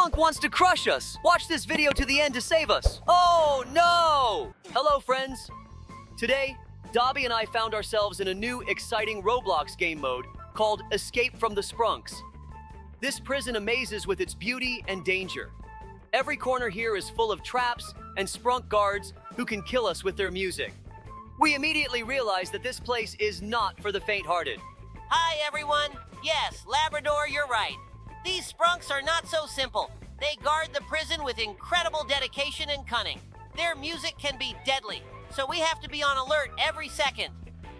sprunk wants to crush us. Watch this video to the end to save us. Oh no! Hello friends. Today, Dobie and I found ourselves in a new exciting Roblox game mode called Escape from the Sprunks. This prison amazes with its beauty and danger. Every corner here is full of traps and sprunk guards who can kill us with their music. We immediately realized that this place is not for the faint-hearted. Hi everyone. Yes, Labrador, you're right. These sprunks are not so simple. They guard the prison with incredible dedication and cunning. Their music can be deadly, so we have to be on alert every second.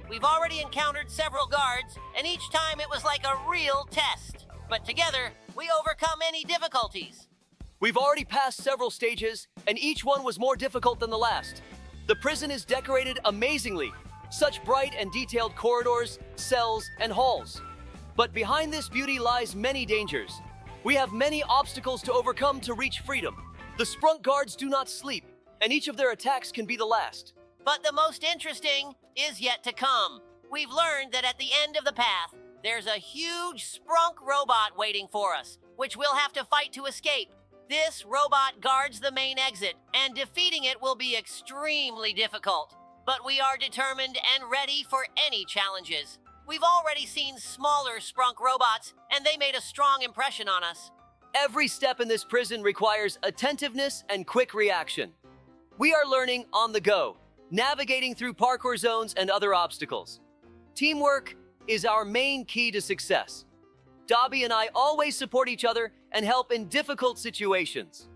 We've already encountered several guards, and each time it was like a real test. But together, we overcome any difficulties. We've already passed several stages, and each one was more difficult than the last. The prison is decorated amazingly. Such bright and detailed corridors, cells, and halls. But behind this beauty lies many dangers. We have many obstacles to overcome to reach freedom. The sprunk guards do not sleep, and each of their attacks can be the last. But the most interesting is yet to come. We've learned that at the end of the path, there's a huge sprunk robot waiting for us, which we'll have to fight to escape. This robot guards the main exit, and defeating it will be extremely difficult. But we are determined and ready for any challenges. We've already seen smaller sprunk robots, and they made a strong impression on us. Every step in this prison requires attentiveness and quick reaction. We are learning on the go, navigating through parkour zones and other obstacles. Teamwork is our main key to success. Dobie and I always support each other and help in difficult situations.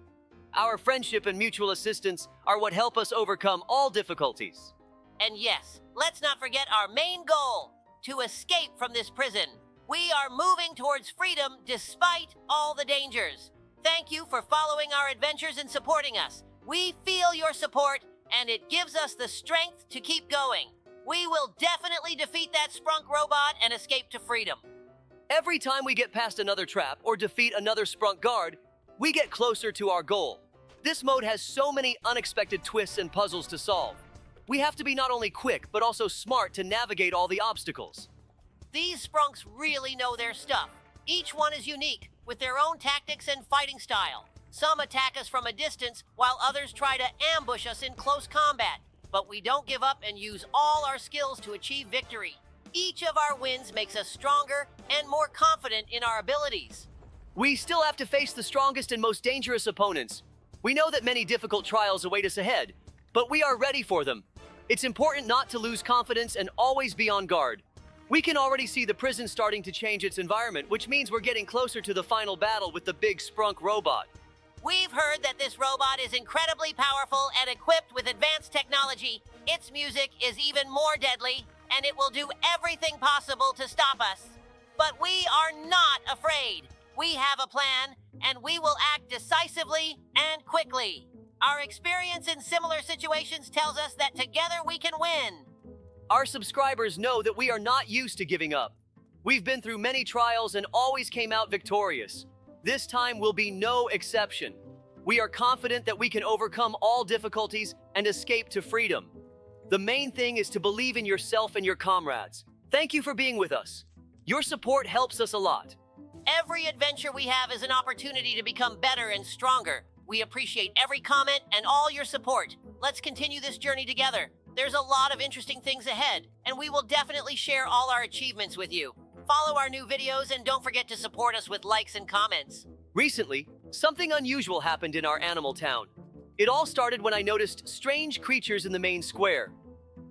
Our friendship and mutual assistance are what help us overcome all difficulties. And yes, let's not forget our main goal, to escape from this prison. We are moving towards freedom despite all the dangers. Thank you for following our adventures and supporting us. We feel your support, and it gives us the strength to keep going. We will definitely defeat that sprunk robot and escape to freedom. Every time we get past another trap or defeat another sprunk guard, we get closer to our goal. This mode has so many unexpected twists and puzzles to solve. We have to be not only quick, but also smart to navigate all the obstacles. These sprunks really know their stuff. Each one is unique, with their own tactics and fighting style. Some attack us from a distance, while others try to ambush us in close combat. But we don't give up and use all our skills to achieve victory. Each of our wins makes us stronger and more confident in our abilities. We still have to face the strongest and most dangerous opponents. We know that many difficult trials await us ahead, but we are ready for them. It's important not to lose confidence and always be on guard. We can already see the prison starting to change its environment, which means we're getting closer to the final battle with the big sprunk robot. We've heard that this robot is incredibly powerful and equipped with advanced technology. Its music is even more deadly, and it will do everything possible to stop us. But we are not afraid. We have a plan, and we will act decisively and quickly. Our experience in similar situations tells us that together we can win. Our subscribers know that we are not used to giving up. We've been through many trials and always came out victorious. This time will be no exception. We are confident that we can overcome all difficulties and escape to freedom. The main thing is to believe in yourself and your comrades. Thank you for being with us. Your support helps us a lot. Every adventure we have is an opportunity to become better and stronger. We appreciate every comment and all your support. Let's continue this journey together. There's a lot of interesting things ahead, and we will definitely share all our achievements with you. Follow our new videos and don't forget to support us with likes and comments. Recently, something unusual happened in our animal town. It all started when I noticed strange creatures in the main square.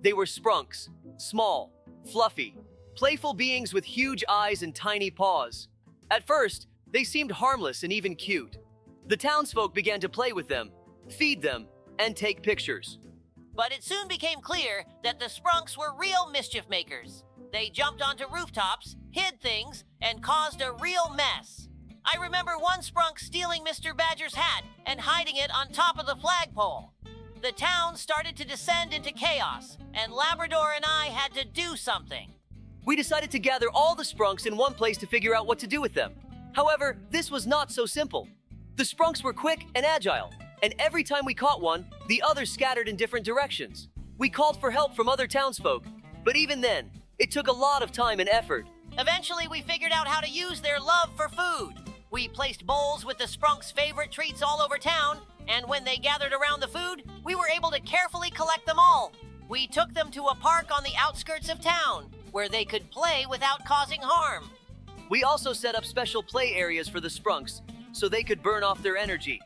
They were sprunks, small, fluffy, playful beings with huge eyes and tiny paws. At first, they seemed harmless and even cute. The townsfolk began to play with them, feed them, and take pictures. But it soon became clear that the sprunks were real mischief makers. They jumped onto rooftops, hid things, and caused a real mess. I remember one sprunk stealing Mr. Badger's hat and hiding it on top of the flagpole. The town started to descend into chaos, and Labrador and I had to do something. We decided to gather all the sprunks in one place to figure out what to do with them. However, this was not so simple. The sprunks were quick and agile, and every time we caught one, the others scattered in different directions. We called for help from other townsfolk, but even then, it took a lot of time and effort. Eventually, we figured out how to use their love for food. We placed bowls with the Sprunk's favorite treats all over town, and when they gathered around the food, we were able to carefully collect them all. We took them to a park on the outskirts of town, where they could play without causing harm. We also set up special play areas for the Sprunks so they could burn off their energy.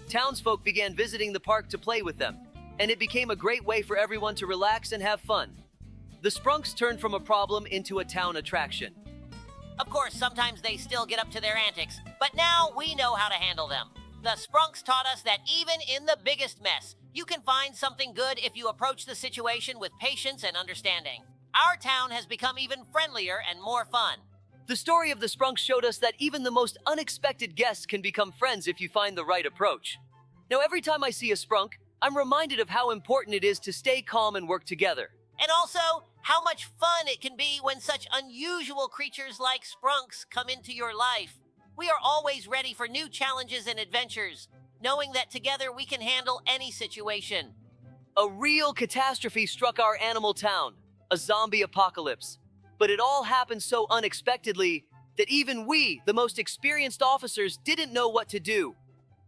Townsfolk began visiting the park to play with them, and it became a great way for everyone to relax and have fun. The Sprunks turned from a problem into a town attraction. Of course, sometimes they still get up to their antics, but now we know how to handle them. The Sprunks taught us that even in the biggest mess, you can find something good if you approach the situation with patience and understanding. Our town has become even friendlier and more fun. The story of the Sprunks showed us that even the most unexpected guests can become friends if you find the right approach. Now, every time I see a Sprunk, I'm reminded of how important it is to stay calm and work together. And also, how much fun it can be when such unusual creatures like Sprunks come into your life. We are always ready for new challenges and adventures, knowing that together we can handle any situation. A real catastrophe struck our animal town, a zombie apocalypse. But it all happened so unexpectedly that even we, the most experienced officers, didn't know what to do.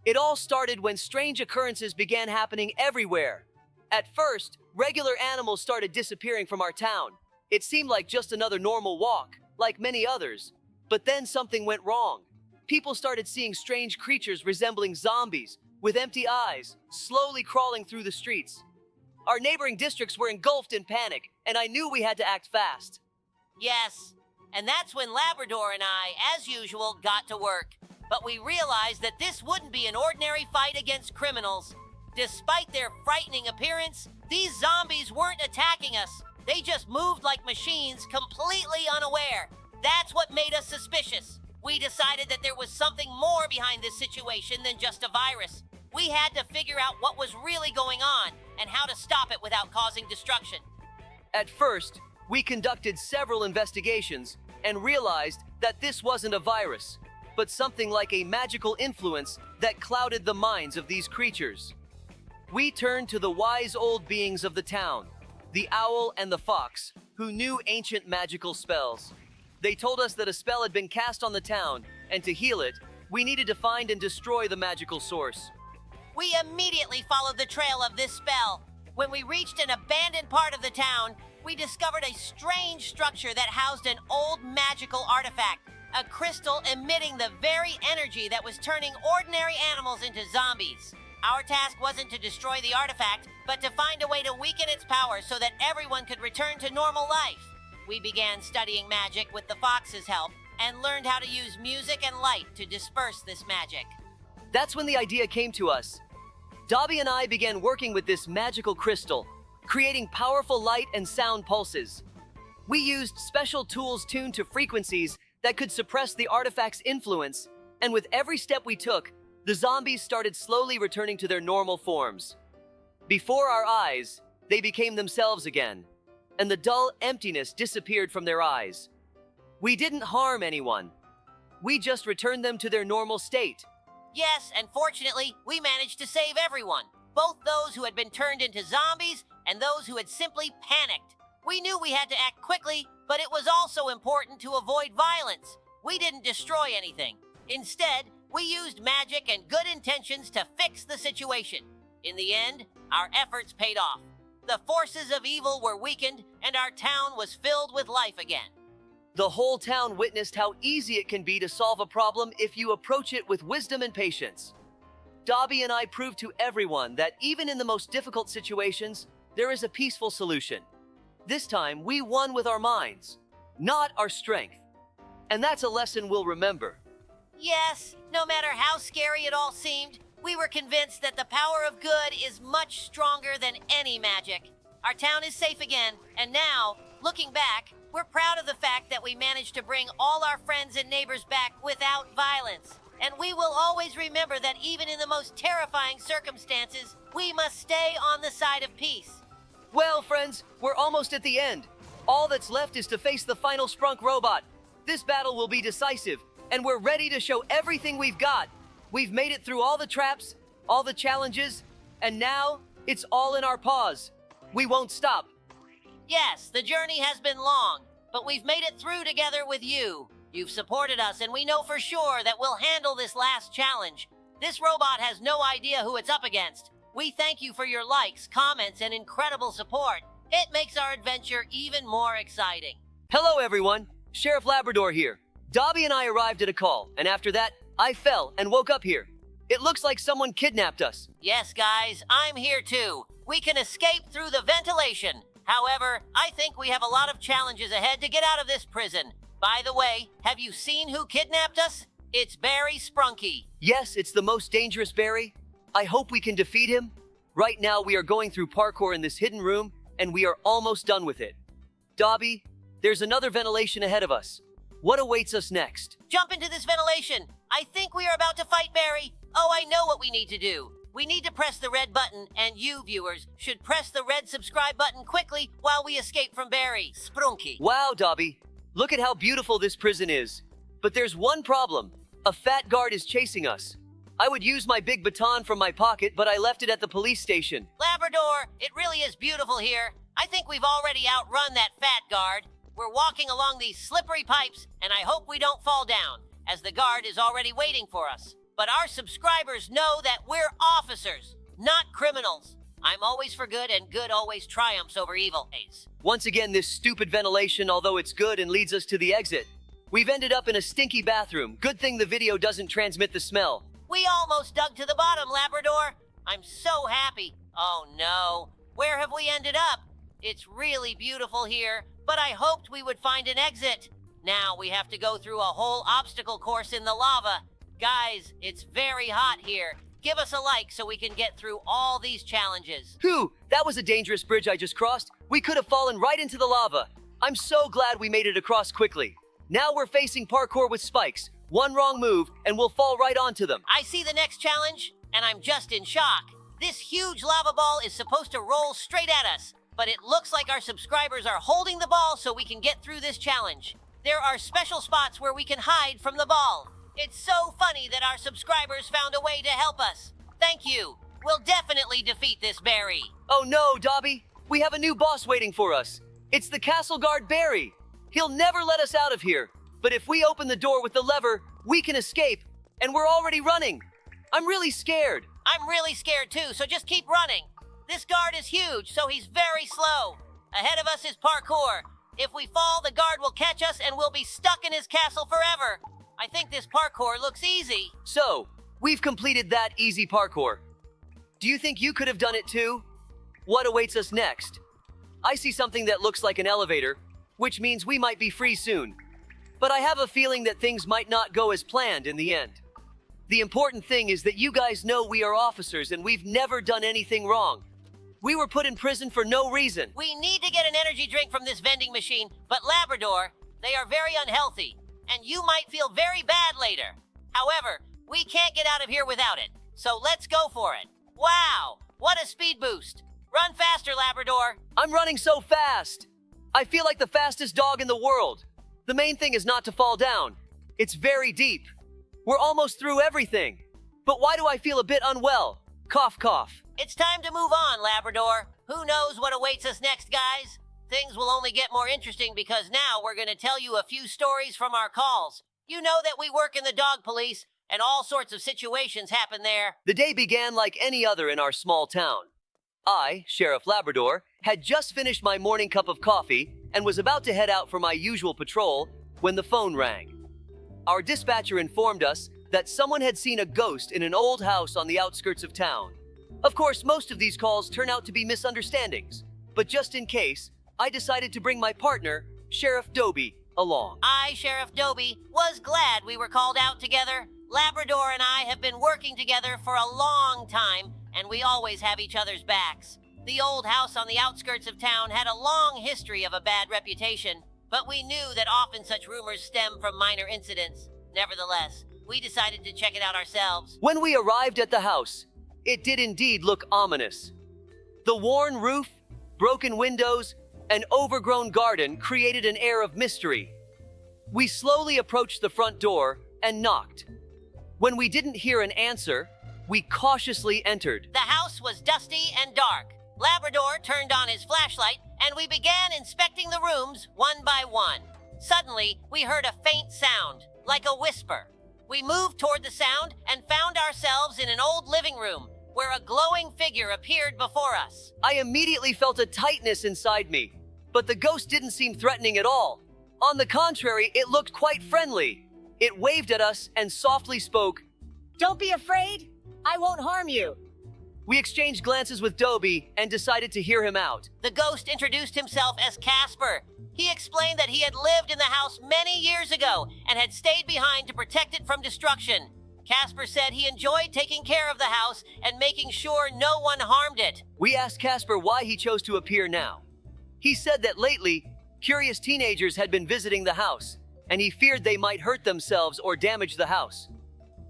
It all started when strange occurrences began happening everywhere. At first, regular animals started disappearing from our town. It seemed like just another normal walk, like many others. But then something went wrong. People started seeing strange creatures resembling zombies, with empty eyes, slowly crawling through the streets. Our neighboring districts were engulfed in panic, and I knew we had to act fast. Yes, and that's when Labrador and I, as usual, got to work. But we realized that this wouldn't be an ordinary fight against criminals. Despite their frightening appearance, these zombies weren't attacking us. They just moved like machines, completely unaware. That's what made us suspicious. We decided that there was something more behind this situation than just a virus. We had to figure out what was really going on and how to stop it without causing destruction. At first, we conducted several investigations and realized that this wasn't a virus, but something like a magical influence that clouded the minds of these creatures. We turned to the wise old beings of the town, the owl and the fox, who knew ancient magical spells. They told us that a spell had been cast on the town, and to heal it, we needed to find and destroy the magical source. We immediately followed the trail of this spell. When we reached an abandoned part of the town, we discovered a strange structure that housed an old magical artifact, a crystal emitting the very energy that was turning ordinary animals into zombies. Our task wasn't to destroy the artifact, but to find a way to weaken its power so that everyone could return to normal life. We began studying magic with the fox's help and learned how to use music and light to disperse this magic. That's when the idea came to us. Dobie and I began working with this magical crystal, creating powerful light and sound pulses. We used special tools tuned to frequencies that could suppress the artifact's influence, and with every step we took, the zombies started slowly returning to their normal forms. Before our eyes, they became themselves again, and the dull emptiness disappeared from their eyes. We didn't harm anyone. We just returned them to their normal state. Yes, and fortunately, we managed to save everyone, both those who had been turned into zombies and those who had simply panicked. We knew we had to act quickly, but it was also important to avoid violence. We didn't destroy anything. Instead, we used magic and good intentions to fix the situation. In the end, our efforts paid off. The forces of evil were weakened, and our town was filled with life again. The whole town witnessed how easy it can be to solve a problem if you approach it with wisdom and patience. Dobie and I proved to everyone that even in the most difficult situations, there is a peaceful solution. This time, we won with our minds, not our strength. And that's a lesson we'll remember. Yes, no matter how scary it all seemed, we were convinced that the power of good is much stronger than any magic. Our town is safe again, and now, looking back, we're proud of the fact that we managed to bring all our friends and neighbors back without violence. And we will always remember that even in the most terrifying circumstances, we must stay on the side of peace. Well, friends, we're almost at the end. All that's left is to face the final Sprunk robot. This battle will be decisive, and we're ready to show everything we've got. We've made it through all the traps, all the challenges, and now it's all in our paws. We won't stop. Yes, the journey has been long, but we've made it through together with you. You've supported us, and we know for sure that we'll handle this last challenge. This robot has no idea who it's up against. We thank you for your likes, comments, and incredible support. It makes our adventure even more exciting. Hello, everyone. Sheriff Labrador here. Dobie and I arrived at a call, and after that, I fell and woke up here. It looks like someone kidnapped us. Yes, guys, I'm here too. We can escape through the ventilation. However, I think we have a lot of challenges ahead to get out of this prison. By the way, have you seen who kidnapped us? It's Barry SPRUNKI. Yes, it's the most dangerous Barry. I hope we can defeat him. Right now, we are going through parkour in this hidden room, and we are almost done with it. Dobie, there's another ventilation ahead of us. What awaits us next? Jump into this ventilation. I think we are about to fight Barry. Oh, I know what we need to do. We need to press the red button, and you, viewers, should press the red subscribe button quickly while we escape from Barry SPRUNKI. Wow, Dobie. Look at how beautiful this prison is. But there's one problem. A fat guard is chasing us. I would use my big baton from my pocket, but I left it at the police station. Labrador, it really is beautiful here. I think we've already outrun that fat guard. We're walking along these slippery pipes, and I hope we don't fall down, as the guard is already waiting for us. But our subscribers know that we're officers, not criminals. I'm always for good, and good always triumphs over evil. Once again, this stupid ventilation, although it's good and leads us to the exit. We've ended up in a stinky bathroom. Good thing the video doesn't transmit the smell. We almost dug to the bottom, Labrador. I'm so happy. Oh no, where have we ended up? It's really beautiful here, but I hoped we would find an exit. Now we have to go through a whole obstacle course in the lava. Guys, it's very hot here. Give us a like so we can get through all these challenges. Phew, that was a dangerous bridge I just crossed. We could have fallen right into the lava. I'm so glad we made it across quickly. Now we're facing parkour with spikes. One wrong move, and we'll fall right onto them. I see the next challenge, and I'm just in shock. This huge lava ball is supposed to roll straight at us, but it looks like our subscribers are holding the ball so we can get through this challenge. There are special spots where we can hide from the ball. It's so funny that our subscribers found a way to help us. Thank you. We'll definitely defeat this Barry. Oh no, Dobie. We have a new boss waiting for us. It's the castle guard Barry. He'll never let us out of here. But if we open the door with the lever, we can escape. And we're already running. I'm really scared. I'm really scared too, so just keep running. This guard is huge, so he's very slow. Ahead of us is parkour. If we fall, the guard will catch us and we'll be stuck in his castle forever. I think this parkour looks easy. So, we've completed that easy parkour. Do you think you could have done it too? What awaits us next? I see something that looks like an elevator, which means we might be free soon. But I have a feeling that things might not go as planned in the end. The important thing is that you guys know we are officers and we've never done anything wrong. We were put in prison for no reason. We need to get an energy drink from this vending machine, but Labrador, they are very unhealthy, and you might feel very bad later. However, we can't get out of here without it, so let's go for it. Wow, what a speed boost. Run faster, Labrador. I'm running so fast. I feel like the fastest dog in the world. The main thing is not to fall down. It's very deep. We're almost through everything. But why do I feel a bit unwell? Cough, cough. It's time to move on, Labrador. Who knows what awaits us next, guys? Things will only get more interesting because now we're going to tell you a few stories from our calls. You know that we work in the dog police, and all sorts of situations happen there. The day began like any other in our small town. I, Sheriff Labrador, had just finished my morning cup of coffee and was about to head out for my usual patrol when the phone rang. Our dispatcher informed us that someone had seen a ghost in an old house on the outskirts of town. Of course, most of these calls turn out to be misunderstandings, but just in case, I decided to bring my partner, Sheriff Dobie, along. I, Sheriff Dobie, was glad we were called out together. Labrador and I have been working together for a long time, and we always have each other's backs. The old house on the outskirts of town had a long history of a bad reputation, but we knew that often such rumors stem from minor incidents. Nevertheless, we decided to check it out ourselves. When we arrived at the house, it did indeed look ominous. The worn roof, broken windows, and overgrown garden created an air of mystery. We slowly approached the front door and knocked. When we didn't hear an answer, we cautiously entered. The house was dusty and dark. Labrador turned on his flashlight, and we began inspecting the rooms one by one. Suddenly, we heard a faint sound, like a whisper. We moved toward the sound and found ourselves in an old living room, where a glowing figure appeared before us. I immediately felt a tightness inside me, but the ghost didn't seem threatening at all. On the contrary, it looked quite friendly. It waved at us and softly spoke, Don't be afraid. I won't harm you. We exchanged glances with Dobie and decided to hear him out. The ghost introduced himself as Casper. He explained that he had lived in the house many years ago and had stayed behind to protect it from destruction. Casper said he enjoyed taking care of the house and making sure no one harmed it. We asked Casper why he chose to appear now. He said that lately, curious teenagers had been visiting the house, and he feared they might hurt themselves or damage the house.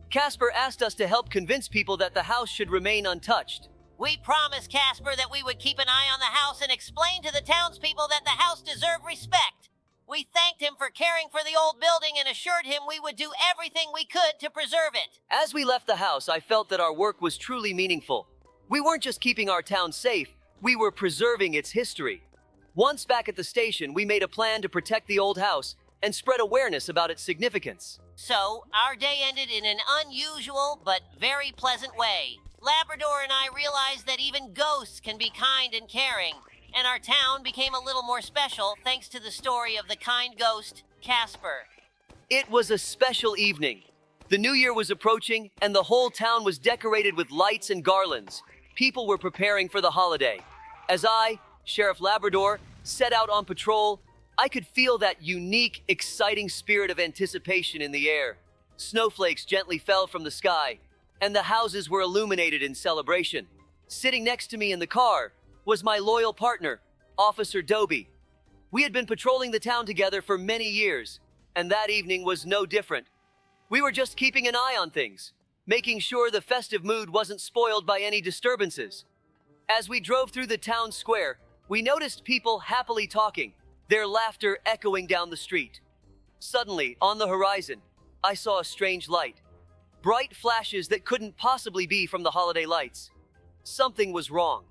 Casper asked us to help convince people that the house should remain untouched. We promised Casper that we would keep an eye on the house and explain to the townspeople that the house deserved respect. We thanked him for caring for the old building and assured him we would do everything we could to preserve it. As we left the house, I felt that our work was truly meaningful. We weren't just keeping our town safe, we were preserving its history. Once back at the station, we made a plan to protect the old house and spread awareness about its significance. So, our day ended in an unusual but very pleasant way. Labrador and I realized that even ghosts can be kind and caring, and our town became a little more special thanks to the story of the kind ghost, Casper. It was a special evening. The new year was approaching, and the whole town was decorated with lights and garlands. People were preparing for the holiday. As I, Sheriff Labrador, set out on patrol, I could feel that unique, exciting spirit of anticipation in the air. Snowflakes gently fell from the sky, and the houses were illuminated in celebration. Sitting next to me in the car was my loyal partner, Officer Dobie. We had been patrolling the town together for many years, and that evening was no different. We were just keeping an eye on things, making sure the festive mood wasn't spoiled by any disturbances. As we drove through the town square, we noticed people happily talking, their laughter echoing down the street. Suddenly, on the horizon, I saw a strange light. Bright flashes that couldn't possibly be from the holiday lights. Something was wrong.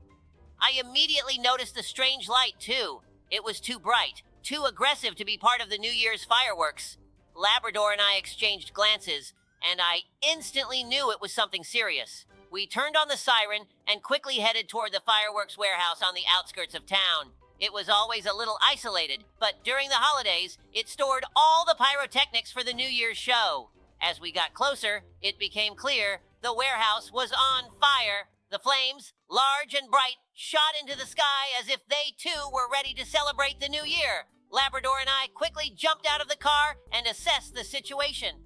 I immediately noticed the strange light, too. It was too bright, too aggressive to be part of the New Year's fireworks. Labrador and I exchanged glances, and I instantly knew it was something serious. We turned on the siren and quickly headed toward the fireworks warehouse on the outskirts of town. It was always a little isolated, but during the holidays, it stored all the pyrotechnics for the New Year's show. As we got closer, it became clear the warehouse was on fire. The flames, large and bright, shot into the sky as if they too were ready to celebrate the new year. Labrador and I quickly jumped out of the car and assessed the situation.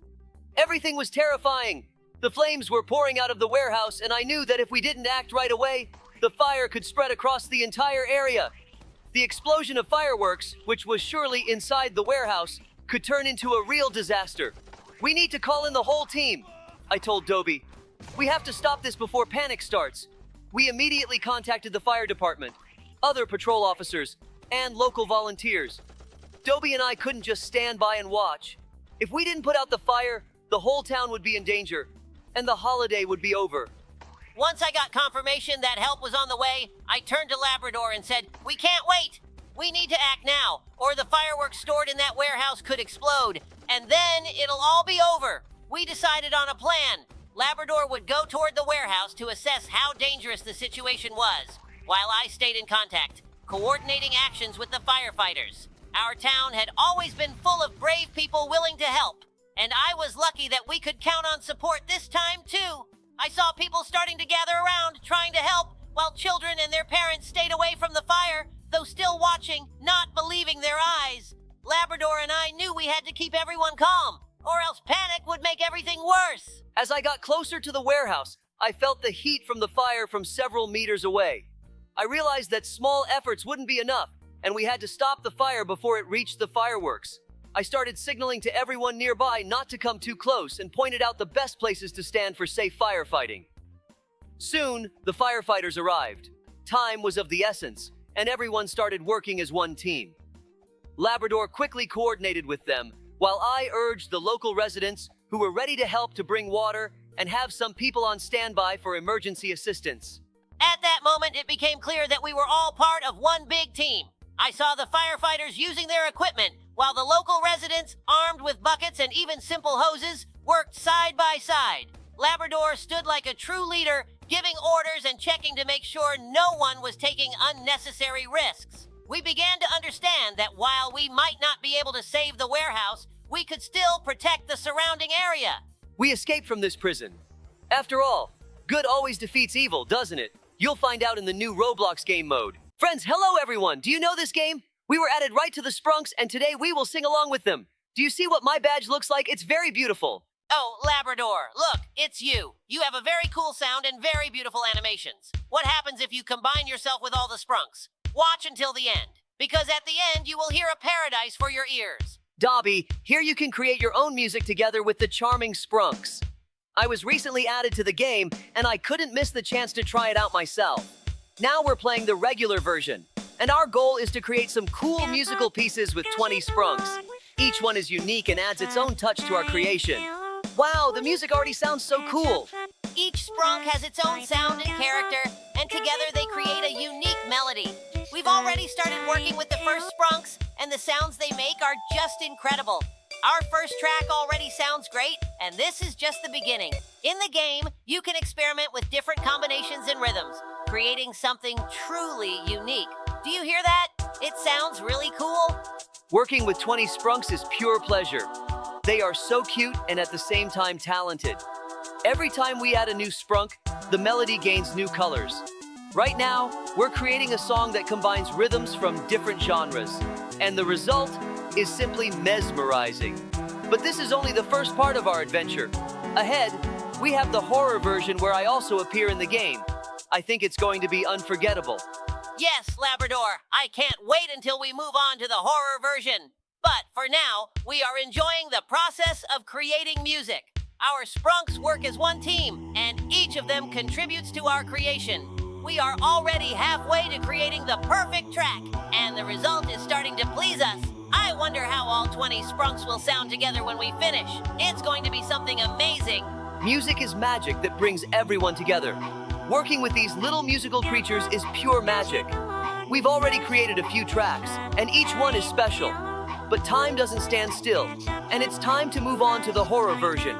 Everything was terrifying. The flames were pouring out of the warehouse, and I knew that if we didn't act right away, the fire could spread across the entire area. The explosion of fireworks, which was surely inside the warehouse, could turn into a real disaster. We need to call in the whole team, I told Dobie. We have to stop this before panic starts. We immediately contacted the fire department, other patrol officers, and local volunteers. Dobie and I couldn't just stand by and watch. If we didn't put out the fire, the whole town would be in danger, and the holiday would be over. Once I got confirmation that help was on the way, I turned to Labrador and said, "We can't wait! We need to act now, or the fireworks stored in that warehouse could explode, and then it'll all be over." We decided on a plan. Labrador would go toward the warehouse to assess how dangerous the situation was, while I stayed in contact, coordinating actions with the firefighters. Our town had always been full of brave people willing to help, and I was lucky that we could count on support this time too. I saw people starting to gather around, trying to help, while children and their parents stayed away from the fire, though still watching, not believing their eyes. Labrador and I knew we had to keep everyone calm, or else panic would make everything worse. As I got closer to the warehouse, I felt the heat from the fire from several meters away. I realized that small efforts wouldn't be enough, and we had to stop the fire before it reached the fireworks. I started signaling to everyone nearby not to come too close and pointed out the best places to stand for safe firefighting. Soon, the firefighters arrived. Time was of the essence, and everyone started working as one team. Labrador quickly coordinated with them, while I urged the local residents who were ready to help to bring water and have some people on standby for emergency assistance. At that moment, it became clear that we were all part of one big team. I saw the firefighters using their equipment, while the local residents, armed with buckets and even simple hoses, worked side by side. Labrador stood like a true leader, giving orders and checking to make sure no one was taking unnecessary risks. We began to understand that while we might not be able to save the warehouse, we could still protect the surrounding area. We escaped from this prison. After all, good always defeats evil, doesn't it? You'll find out in the new Roblox game mode. Friends, hello everyone! Do you know this game? We were added right to the Sprunks, and today we will sing along with them. Do you see what my badge looks like? It's very beautiful. Oh, Labrador, look, it's you. You have a very cool sound and very beautiful animations. What happens if you combine yourself with all the Sprunks? Watch until the end, because at the end you will hear a paradise for your ears. Dobie, here you can create your own music together with the charming Sprunks. I was recently added to the game, and I couldn't miss the chance to try it out myself. Now we're playing the regular version, and our goal is to create some cool musical pieces with 20 Sprunks. Each one is unique and adds its own touch to our creation. Wow, the music already sounds so cool. Each Sprunk has its own sound and character, and together they create a unique melody. We've already started working with the first Sprunks, and the sounds they make are just incredible. Our first track already sounds great, and this is just the beginning. In the game, you can experiment with different combinations and rhythms, creating something truly unique. Do you hear that? It sounds really cool. Working with 20 Sprunks is pure pleasure. They are so cute and at the same time talented. Every time we add a new Sprunk, the melody gains new colors. Right now, we're creating a song that combines rhythms from different genres, and the result is simply mesmerizing. But this is only the first part of our adventure. Ahead, we have the horror version where I also appear in the game. I think it's going to be unforgettable. Yes, Labrador, I can't wait until we move on to the horror version. But for now, we are enjoying the process of creating music. Our Sprunks work as one team, and each of them contributes to our creation. We are already halfway to creating the perfect track, and the result is starting to please us. I wonder how all 20 Sprunks will sound together when we finish. It's going to be something amazing. Music is magic that brings everyone together. Working with these little musical creatures is pure magic. We've already created a few tracks, and each one is special. But time doesn't stand still, and it's time to move on to the horror version.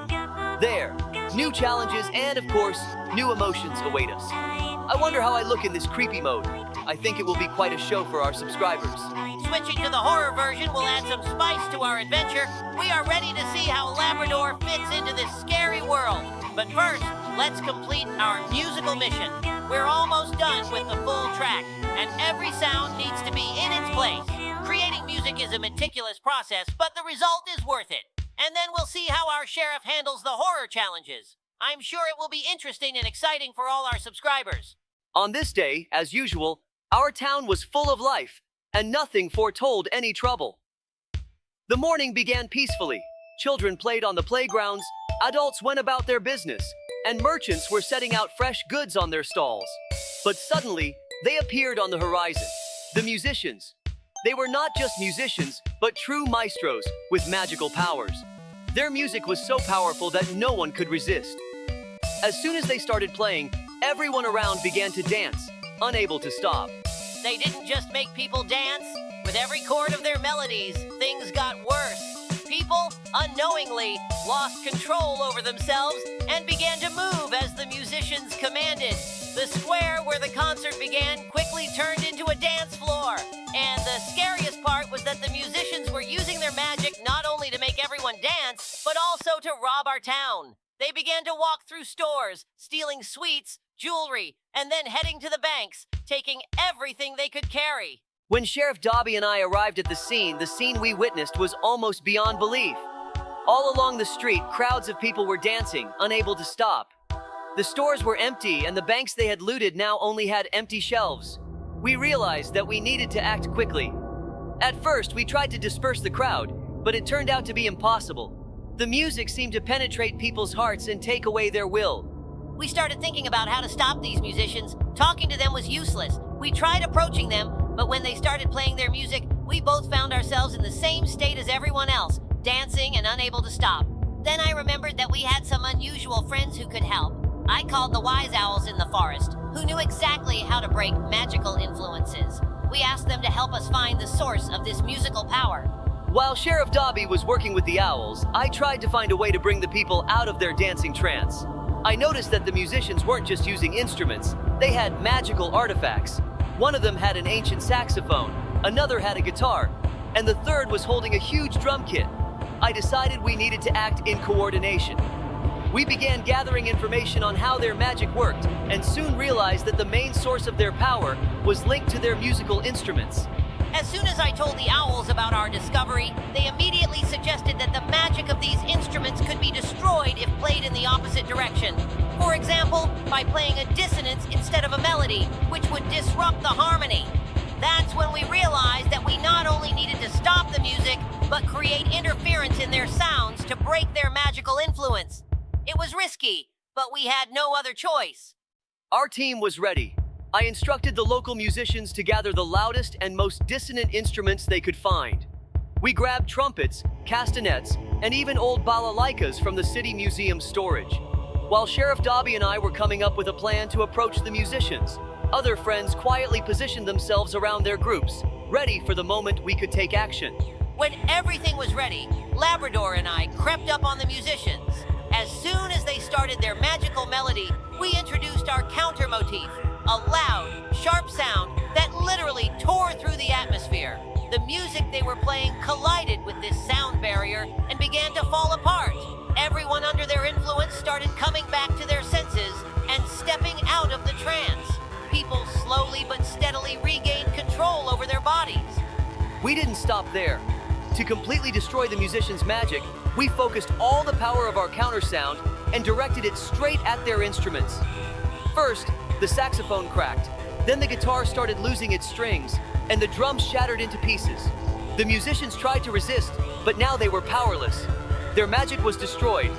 There, new challenges and, of course, new emotions await us. I wonder how I look in this creepy mode. I think it will be quite a show for our subscribers. Switching to the horror version will add some spice to our adventure. We are ready to see how Labrador fits into this scary world. But first, let's complete our musical mission. We're almost done with the full track, and every sound needs to be in its place. Creating music is a meticulous process, but the result is worth it. And then we'll see how our sheriff handles the horror challenges. I'm sure it will be interesting and exciting for all our subscribers. On this day, as usual, our town was full of life, and nothing foretold any trouble. The morning began peacefully. Children played on the playgrounds, adults went about their business, and merchants were setting out fresh goods on their stalls. But suddenly, they appeared on the horizon. The musicians. They were not just musicians, but true maestros with magical powers. Their music was so powerful that no one could resist. As soon as they started playing, everyone around began to dance, unable to stop. They didn't just make people dance. With every chord of their melodies, things got worse. People, unknowingly, lost control over themselves and began to move as the musicians commanded. The square where the concert began quickly turned into a dance floor. And the scariest part was that the musicians were using their magic not only to make everyone dance, but also to rob our town. They began to walk through stores, stealing sweets, jewelry, and then heading to the banks, taking everything they could carry. When Sheriff Dobie and I arrived at the scene we witnessed was almost beyond belief. All along the street, crowds of people were dancing, unable to stop. The stores were empty, and the banks they had looted now only had empty shelves. We realized that we needed to act quickly. At first, we tried to disperse the crowd, but it turned out to be impossible. The music seemed to penetrate people's hearts and take away their will. We started thinking about how to stop these musicians. Talking to them was useless. We tried approaching them, but when they started playing their music, we both found ourselves in the same state as everyone else, dancing and unable to stop. Then I remembered that we had some unusual friends who could help. I called the wise owls in the forest, who knew exactly how to break magical influences. We asked them to help us find the source of this musical power. While Sheriff Dobie was working with the owls, I tried to find a way to bring the people out of their dancing trance. I noticed that the musicians weren't just using instruments, they had magical artifacts. One of them had an ancient saxophone, another had a guitar, and the third was holding a huge drum kit. I decided we needed to act in coordination. We began gathering information on how their magic worked, and soon realized that the main source of their power was linked to their musical instruments. As soon as I told the owls about our discovery, they immediately suggested that the magic of these instruments could be destroyed if played in the opposite direction. For example, by playing a dissonance instead of a melody, which would disrupt the harmony. That's when we realized that we not only needed to stop the music, but create interference in their sounds to break their magical influence. It was risky, but we had no other choice. Our team was ready. I instructed the local musicians to gather the loudest and most dissonant instruments they could find. We grabbed trumpets, castanets, and even old balalaikas from the city museum storage. While Sheriff Dobie and I were coming up with a plan to approach the musicians, other friends quietly positioned themselves around their groups, ready for the moment we could take action. When everything was ready, Labrador and I crept up on the musicians. As soon as they started their magical melody, we introduced our counter motif, a loud, sharp sound that literally tore through the atmosphere. The music they were playing collided with this sound barrier and began to fall apart. Everyone under their influence started coming back to their senses and stepping out of the trance. People slowly but steadily regained control over their bodies. We didn't stop there. To completely destroy the musicians' magic, we focused all the power of our counter sound and directed it straight at their instruments. First, the saxophone cracked, then the guitar started losing its strings, and the drums shattered into pieces. The musicians tried to resist, but now they were powerless. Their magic was destroyed,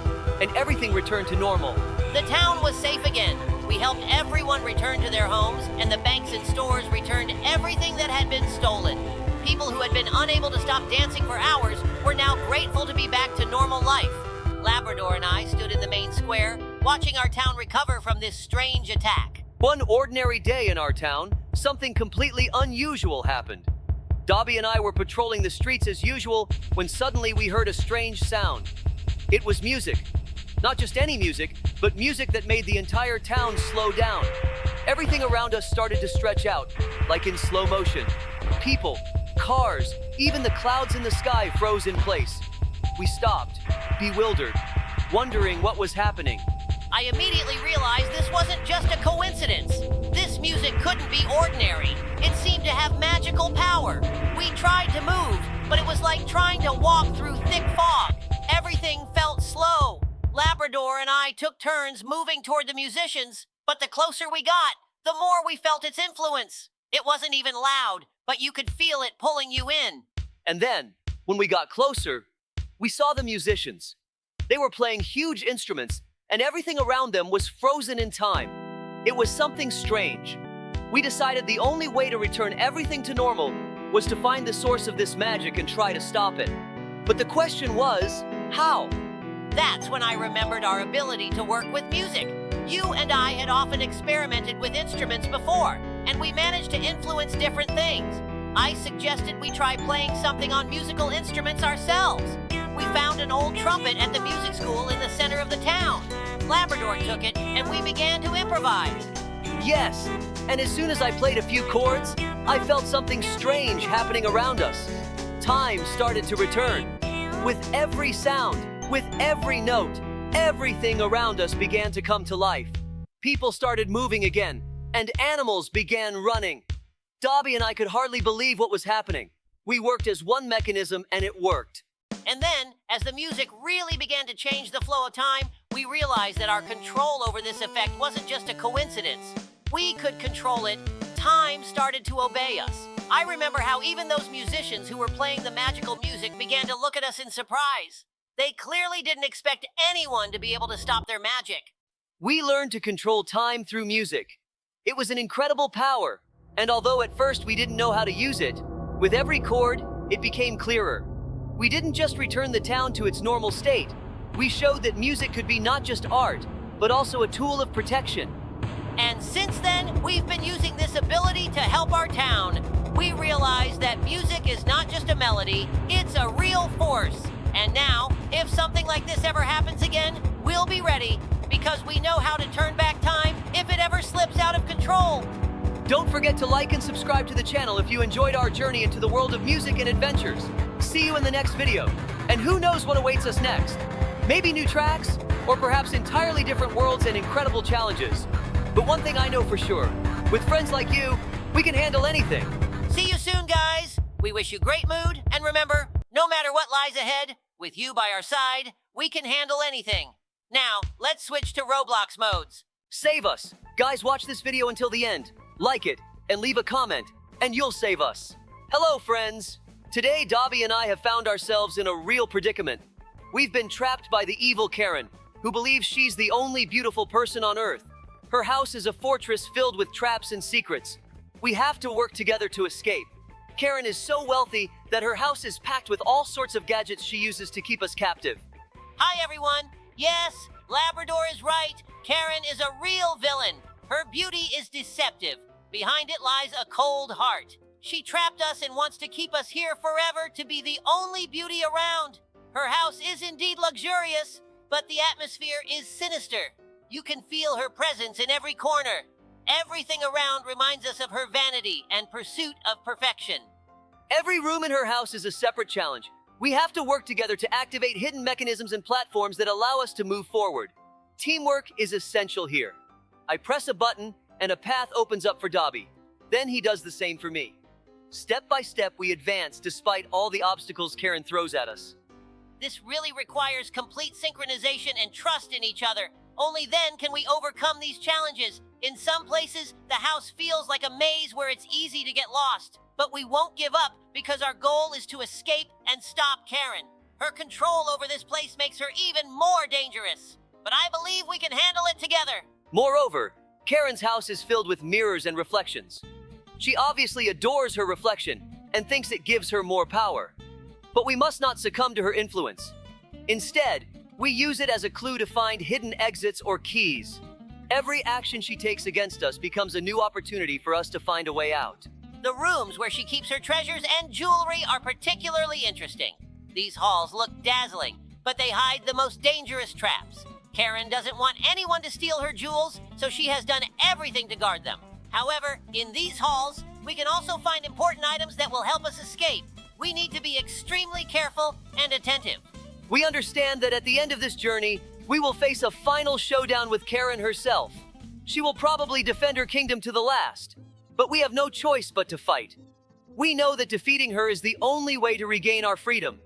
and everything returned to normal. The town was safe again. We helped everyone return to their homes, and the banks and stores returned everything that had been stolen. People who had been unable to stop dancing for hours were now grateful to be back to normal life. Labrador and I stood in the main square, watching our town recover from this strange attack. One ordinary day in our town, something completely unusual happened. Dobie and I were patrolling the streets as usual when suddenly we heard a strange sound. It was music. Not just any music, but music that made the entire town slow down. Everything around us started to stretch out, like in slow motion. People, cars, even the clouds in the sky froze in place. We stopped, bewildered, wondering what was happening. I immediately realized this wasn't just a coincidence. This music couldn't be ordinary. It seemed to have magical power. We tried to move, but it was like trying to walk through thick fog. Everything felt slow. Labrador and I took turns moving toward the musicians, but the closer we got, the more we felt its influence. It wasn't even loud, but you could feel it pulling you in. And then, when we got closer, we saw the musicians. They were playing huge instruments, and everything around them was frozen in time. It was something strange. We decided the only way to return everything to normal was to find the source of this magic and try to stop it. But the question was, how? That's when I remembered our ability to work with music. You and I had often experimented with instruments before, and we managed to influence different things. I suggested we try playing something on musical instruments ourselves. We found an old trumpet at the music school in the center of the town. Labrador took it, and we began to improvise. Yes, and as soon as I played a few chords, I felt something strange happening around us. Time started to return. With every sound, with every note, everything around us began to come to life. People started moving again, and animals began running. Dobie and I could hardly believe what was happening. We worked as one mechanism, and it worked. And then, as the music really began to change the flow of time, we realized that our control over this effect wasn't just a coincidence. We could control it. Time started to obey us. I remember how even those musicians who were playing the magical music began to look at us in surprise. They clearly didn't expect anyone to be able to stop their magic. We learned to control time through music. It was an incredible power, and although at first we didn't know how to use it, with every chord, it became clearer. We didn't just return the town to its normal state. We showed that music could be not just art, but also a tool of protection. And since then, we've been using this ability to help our town. we realized that music is not just a melody, it's a real force. And now, if something like this ever happens again, we'll be ready, because we know how to turn back time if it ever slips out of control. Don't forget to like and subscribe to the channel if you enjoyed our journey into the world of music and adventures. See you in the next video. And who knows what awaits us next? Maybe new tracks, or perhaps entirely different worlds and incredible challenges. But one thing I know for sure, with friends like you, we can handle anything. See you soon, guys. We wish you great mood, and remember, no matter what lies ahead, with you by our side, we can handle anything. Now, let's switch to Roblox modes. Save us. Guys, watch this video until the end. Like it, and leave a comment, and you'll save us. Hello, friends. Today, Dobie and I have found ourselves in a real predicament. We've been trapped by the evil Karen, who believes she's the only beautiful person on Earth. Her house is a fortress filled with traps and secrets. We have to work together to escape. Karen is so wealthy that her house is packed with all sorts of gadgets she uses to keep us captive. Hi, everyone. Yes, Labrador is right. Karen is a real villain. Her beauty is deceptive. Behind it lies a cold heart. She trapped us and wants to keep us here forever to be the only beauty around. Her house is indeed luxurious, but the atmosphere is sinister. You can feel her presence in every corner. Everything around reminds us of her vanity and pursuit of perfection. Every room in her house is a separate challenge. We have to work together to activate hidden mechanisms and platforms that allow us to move forward. Teamwork is essential here. I press a button and a path opens up for Dobie. Then he does the same for me. Step by step, we advance despite all the obstacles Karen throws at us. This really requires complete synchronization and trust in each other. Only then can we overcome these challenges. In some places, the house feels like a maze where it's easy to get lost. But we won't give up because our goal is to escape and stop Karen. Her control over this place makes her even more dangerous. But I believe we can handle it together. Moreover, Karen's house is filled with mirrors and reflections. She obviously adores her reflection and thinks it gives her more power. But we must not succumb to her influence. Instead, we use it as a clue to find hidden exits or keys. Every action she takes against us becomes a new opportunity for us to find a way out. The rooms where she keeps her treasures and jewelry are particularly interesting. These halls look dazzling, but they hide the most dangerous traps. Karen doesn't want anyone to steal her jewels, so she has done everything to guard them. However, in these halls, we can also find important items that will help us escape. We need to be extremely careful and attentive. We understand that at the end of this journey, we will face a final showdown with Karen herself. She will probably defend her kingdom to the last, but we have no choice but to fight. We know that defeating her is the only way to regain our freedom.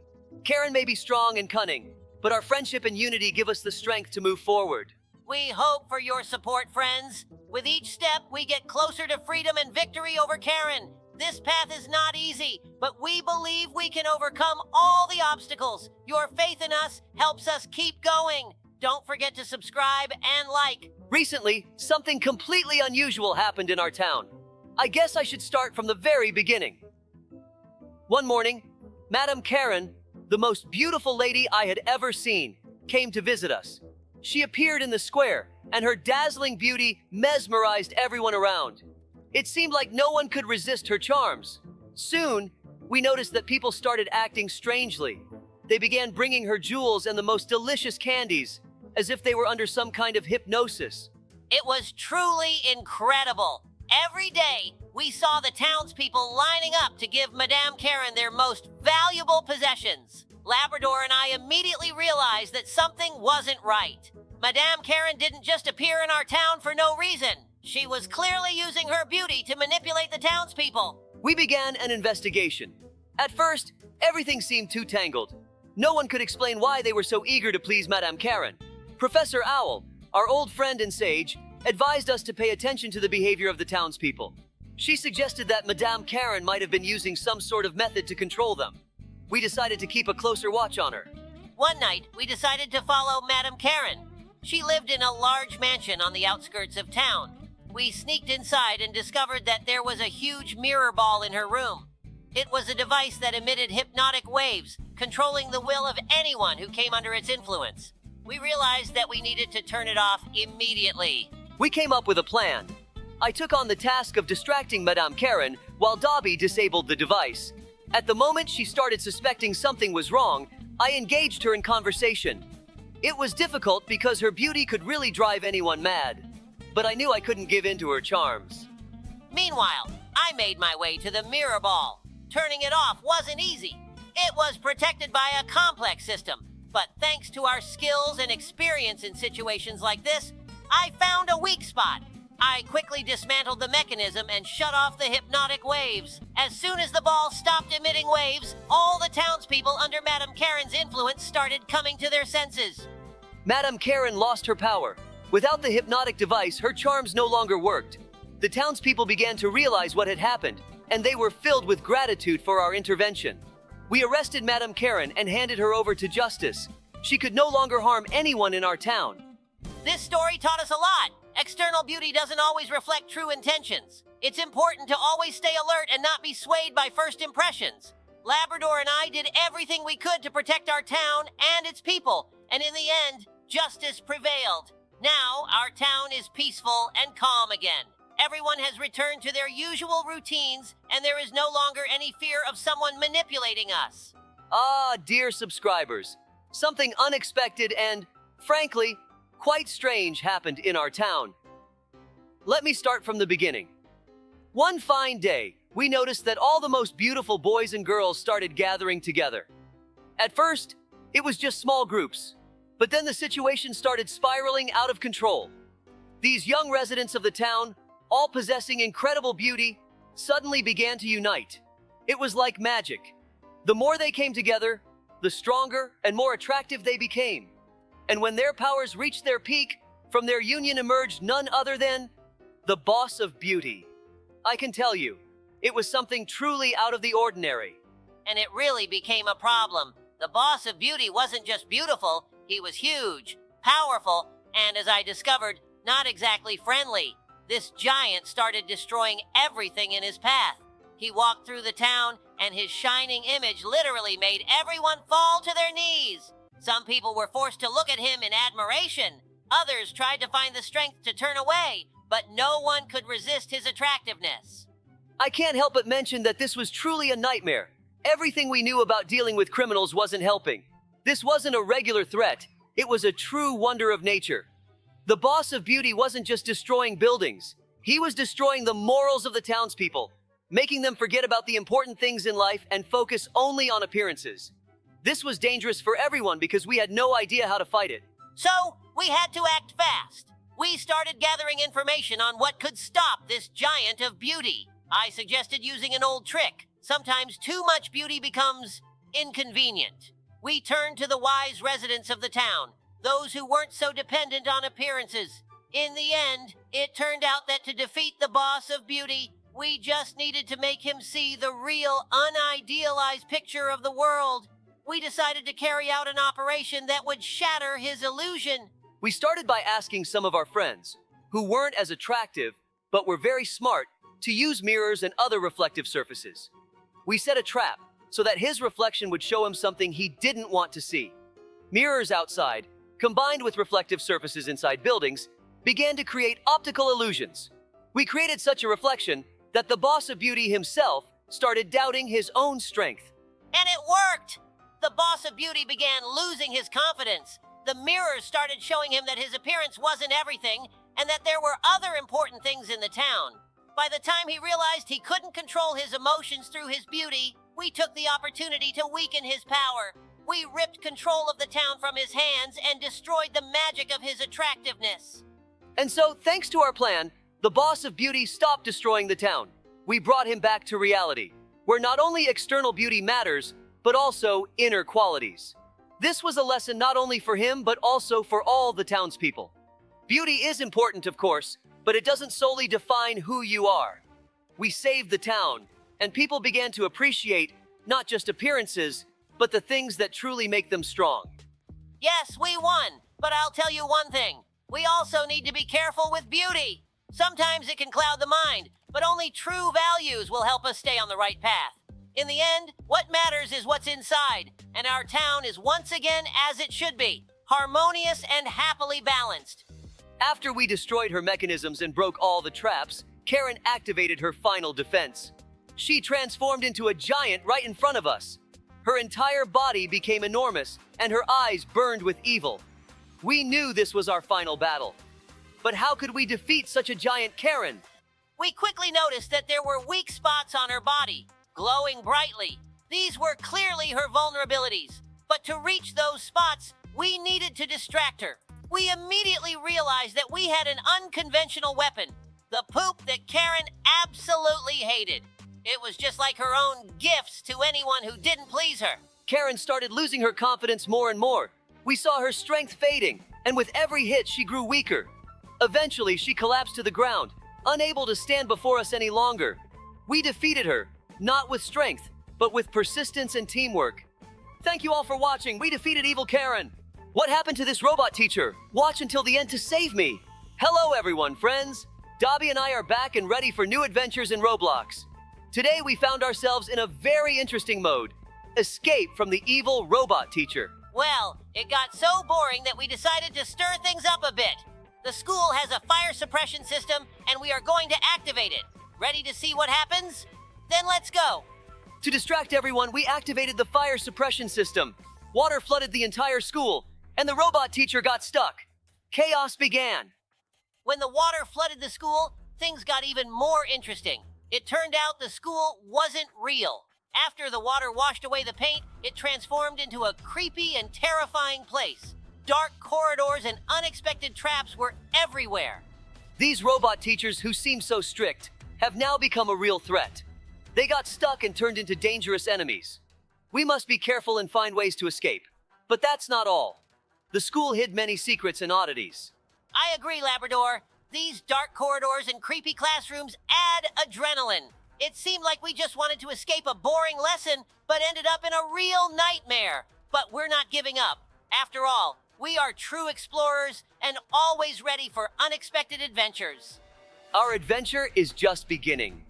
Karen may be strong and cunning, but our friendship and unity give us the strength to move forward. We hope for your support, friends. With each step, we get closer to freedom and victory over Karen. This path is not easy, but we believe we can overcome all the obstacles. Your faith in us helps us keep going. Don't forget to subscribe and like. Recently, something completely unusual happened in our town. I guess I should start from the very beginning. One morning, Madame Karen, the most beautiful lady I had ever seen, came to visit us. She appeared in the square, and her dazzling beauty mesmerized everyone around. It seemed like no one could resist her charms. Soon, we noticed that people started acting strangely. They began bringing her jewels and the most delicious candies, as if they were under some kind of hypnosis. It was truly incredible. Every day, we saw the townspeople lining up to give Madame Karen their most valuable possessions. Labrador and I immediately realized that something wasn't right. Madame Karen didn't just appear in our town for no reason. She was clearly using her beauty to manipulate the townspeople. We began an investigation. At first, everything seemed too tangled. No one could explain why they were so eager to please Madame Karen. Professor Owl, our old friend and sage, advised us to pay attention to the behavior of the townspeople. She suggested that Madame Karen might have been using some sort of method to control them. We decided to keep a closer watch on her. One night, we decided to follow Madame Karen. She lived in a large mansion on the outskirts of town. We sneaked inside and discovered that there was a huge mirror ball in her room. It was a device that emitted hypnotic waves, controlling the will of anyone who came under its influence. We realized that we needed to turn it off immediately. We came up with a plan. I took on the task of distracting Madame Karen while Dobie disabled the device. At the moment she started suspecting something was wrong, I engaged her in conversation. It was difficult because her beauty could really drive anyone mad, but I knew I couldn't give in to her charms. Meanwhile, I made my way to the mirror ball. Turning it off wasn't easy. It was protected by a complex system, but thanks to our skills and experience in situations like this, I found a weak spot. I quickly dismantled the mechanism and shut off the hypnotic waves. As soon as the ball stopped emitting waves, all the townspeople under Madame Karen's influence started coming to their senses. Madame Karen lost her power. Without the hypnotic device, her charms no longer worked. The townspeople began to realize what had happened, and they were filled with gratitude for our intervention. We arrested Madame Karen and handed her over to justice. She could no longer harm anyone in our town. This story taught us a lot. External beauty doesn't always reflect true intentions. It's important to always stay alert and not be swayed by first impressions. Labrador and I did everything we could to protect our town and its people, and in the end, justice prevailed. Now, our town is peaceful and calm again. Everyone has returned to their usual routines, and there is no longer any fear of someone manipulating us. Ah, dear subscribers, something unexpected and, frankly, quite strange happened in our town. Let me start from the beginning. One fine day, we noticed that all the most beautiful boys and girls started gathering together. At first, it was just small groups, but then the situation started spiraling out of control. These young residents of the town, all possessing incredible beauty, suddenly began to unite. It was like magic. The more they came together, the stronger and more attractive they became. And when their powers reached their peak, from their union emerged none other than the boss of beauty. I can tell you, it was something truly out of the ordinary. And it really became a problem. The boss of beauty wasn't just beautiful, he was huge, powerful, and as I discovered, not exactly friendly. This giant started destroying everything in his path. He walked through the town, and his shining image literally made everyone fall to their knees. Some people were forced to look at him in admiration. Others tried to find the strength to turn away, but no one could resist his attractiveness. I can't help but mention that this was truly a nightmare. Everything we knew about dealing with criminals wasn't helping. This wasn't a regular threat. It was a true wonder of nature. The boss of beauty wasn't just destroying buildings. He was destroying the morals of the townspeople, making them forget about the important things in life and focus only on appearances. This was dangerous for everyone because we had no idea how to fight it. So, we had to act fast. We started gathering information on what could stop this giant of beauty. I suggested using an old trick. Sometimes too much beauty becomes inconvenient. We turned to the wise residents of the town, those who weren't so dependent on appearances. In the end, it turned out that to defeat the boss of beauty, we just needed to make him see the real, unidealized picture of the world. We decided to carry out an operation that would shatter his illusion. We started by asking some of our friends, who weren't as attractive, but were very smart, to use mirrors and other reflective surfaces. We set a trap so that his reflection would show him something he didn't want to see. Mirrors outside, combined with reflective surfaces inside buildings, began to create optical illusions. We created such a reflection that the boss of beauty himself started doubting his own strength. And it worked! The boss of beauty began losing his confidence. The mirrors started showing him that his appearance wasn't everything, and that there were other important things in the town. By the time he realized he couldn't control his emotions through his beauty, we took the opportunity to weaken his power. We ripped control of the town from his hands and destroyed the magic of his attractiveness. And so, thanks to our plan, the boss of beauty stopped destroying the town. We brought him back to reality, where not only external beauty matters, but also inner qualities. This was a lesson not only for him, but also for all the townspeople. Beauty is important, of course, but it doesn't solely define who you are. We saved the town, and people began to appreciate not just appearances, but the things that truly make them strong. Yes, we won, but I'll tell you one thing. We also need to be careful with beauty. Sometimes it can cloud the mind, but only true values will help us stay on the right path. In the end, what matters is what's inside, and our town is once again as it should be, harmonious and happily balanced. After we destroyed her mechanisms and broke all the traps, Karen activated her final defense. She transformed into a giant right in front of us. Her entire body became enormous, and her eyes burned with evil. We knew this was our final battle. But how could we defeat such a giant Karen? We quickly noticed that there were weak spots on her body, glowing brightly. These were clearly her vulnerabilities. But to reach those spots, we needed to distract her. We immediately realized that we had an unconventional weapon, the poop that Karen absolutely hated. It was just like her own gifts to anyone who didn't please her. Karen started losing her confidence more and more. We saw her strength fading, and with every hit, she grew weaker. Eventually, she collapsed to the ground, unable to stand before us any longer. We defeated her, not with strength, but with persistence and teamwork. Thank you all for watching. We defeated Evil Karen. What happened to this robot teacher? Watch until the end to save me. Hello, everyone, friends. Dobie and I are back and ready for new adventures in Roblox. Today, we found ourselves in a very interesting mode. Escape from the evil robot teacher. Well, it got so boring that we decided to stir things up a bit. The school has a fire suppression system, and we are going to activate it. Ready to see what happens? Then let's go. To distract everyone, we activated the fire suppression system. Water flooded the entire school, and the robot teacher got stuck. Chaos began. When the water flooded the school, things got even more interesting. It turned out the school wasn't real. After the water washed away the paint, it transformed into a creepy and terrifying place. Dark corridors and unexpected traps were everywhere. These robot teachers who seem so strict have now become a real threat. They got stuck and turned into dangerous enemies. We must be careful and find ways to escape. But that's not all. The school hid many secrets and oddities. I agree, Labrador. These dark corridors and creepy classrooms add adrenaline. It seemed like we just wanted to escape a boring lesson, but ended up in a real nightmare. But we're not giving up. After all, we are true explorers and always ready for unexpected adventures. Our adventure is just beginning.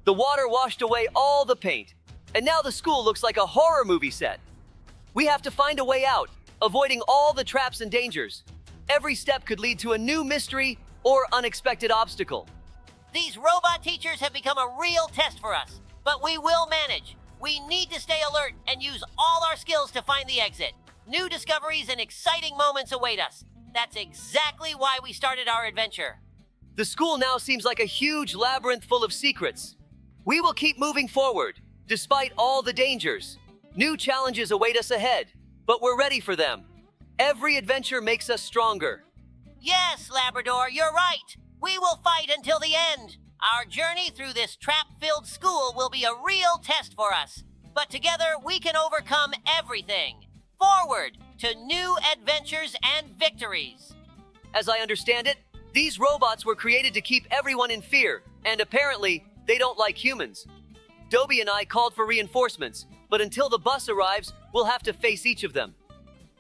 The water washed away all the paint, and now the school looks like a horror movie set. We have to find a way out, avoiding all the traps and dangers. Every step could lead to a new mystery or unexpected obstacle. These robot teachers have become a real test for us, but we will manage. We need to stay alert and use all our skills to find the exit. New discoveries and exciting moments await us. That's exactly why we started our adventure. The school now seems like a huge labyrinth full of secrets. We will keep moving forward, despite all the dangers. New challenges await us ahead, but we're ready for them. Every adventure makes us stronger. Yes, Labrador, you're right. We will fight until the end. Our journey through this trap-filled school will be a real test for us. But together, we can overcome everything. Forward to new adventures and victories. As I understand it, these robots were created to keep everyone in fear, and apparently, they don't like humans. Dobie and I called for reinforcements, but until the bus arrives, we'll have to face each of them.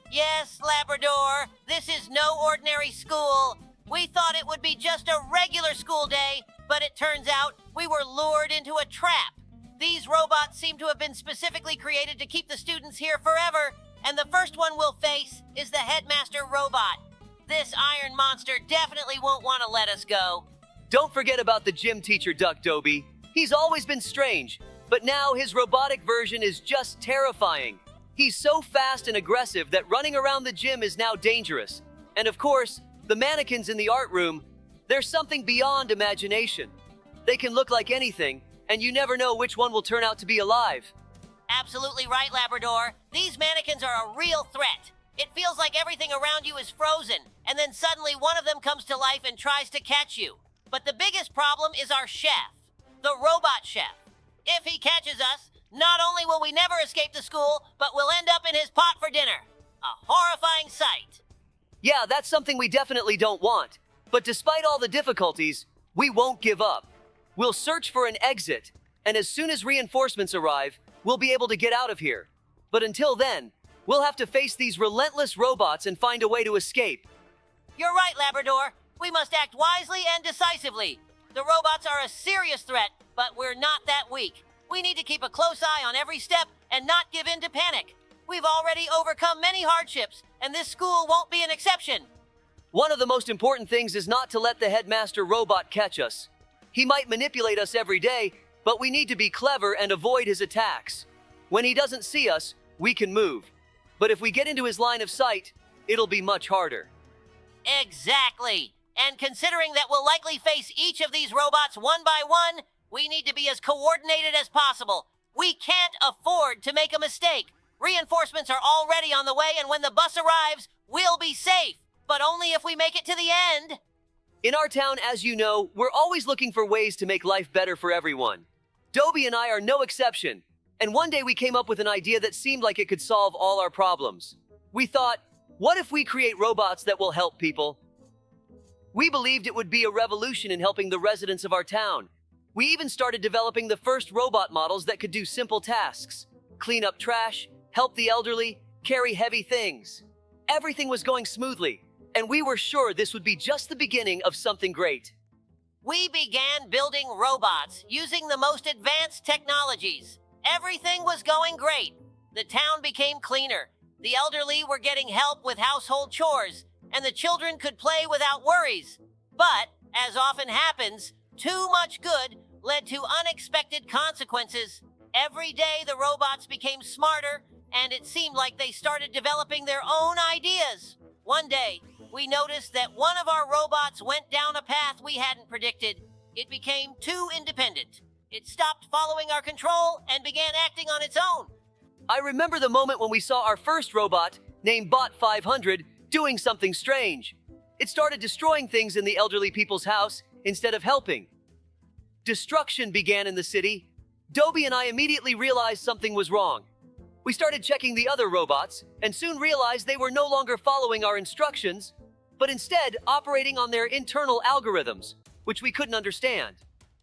Yes, Labrador, this is no ordinary school. We thought it would be just a regular school day, but it turns out we were lured into a trap. These robots seem to have been specifically created to keep the students here forever, and the first one we'll face is the headmaster robot. This iron monster definitely won't want to let us go. Don't forget about the gym teacher duck, Dobie. He's always been strange, but now his robotic version is just terrifying. He's so fast and aggressive that running around the gym is now dangerous. And of course, the mannequins in the art room, they're something beyond imagination. They can look like anything, and you never know which one will turn out to be alive. Absolutely right, Labrador. These mannequins are a real threat. It feels like everything around you is frozen, and then suddenly one of them comes to life and tries to catch you. But the biggest problem is our chef, the robot chef. If he catches us, not only will we never escape the school, but we'll end up in his pot for dinner. A horrifying sight. Yeah, that's something we definitely don't want. But despite all the difficulties, we won't give up. We'll search for an exit, and as soon as reinforcements arrive, we'll be able to get out of here. But until then, we'll have to face these relentless robots and find a way to escape. You're right, Labrador. We must act wisely and decisively. The robots are a serious threat, but we're not that weak. We need to keep a close eye on every step and not give in to panic. We've already overcome many hardships, and this school won't be an exception. One of the most important things is not to let the headmaster robot catch us. He might manipulate us every day, but we need to be clever and avoid his attacks. When he doesn't see us, we can move. But if we get into his line of sight, it'll be much harder. Exactly. And considering that we'll likely face each of these robots one by one, we need to be as coordinated as possible. We can't afford to make a mistake. Reinforcements are already on the way, and when the bus arrives, we'll be safe. But only if we make it to the end. In our town, as you know, we're always looking for ways to make life better for everyone. Dobie and I are no exception. And one day we came up with an idea that seemed like it could solve all our problems. We thought, what if we create robots that will help people? We believed it would be a revolution in helping the residents of our town. We even started developing the first robot models that could do simple tasks: clean up trash, help the elderly, carry heavy things. Everything was going smoothly, and we were sure this would be just the beginning of something great. We began building robots using the most advanced technologies. Everything was going great. The town became cleaner. The elderly were getting help with household chores, and the children could play without worries. But, as often happens, too much good led to unexpected consequences. Every day the robots became smarter, and it seemed like they started developing their own ideas. One day, we noticed that one of our robots went down a path we hadn't predicted. It became too independent. It stopped following our control and began acting on its own. I remember the moment when we saw our first robot, named Bot 500, doing something strange. It started destroying things in the elderly people's house instead of helping. Destruction began in the city. Dobie and I immediately realized something was wrong. We started checking the other robots and soon realized they were no longer following our instructions, but instead operating on their internal algorithms, which we couldn't understand.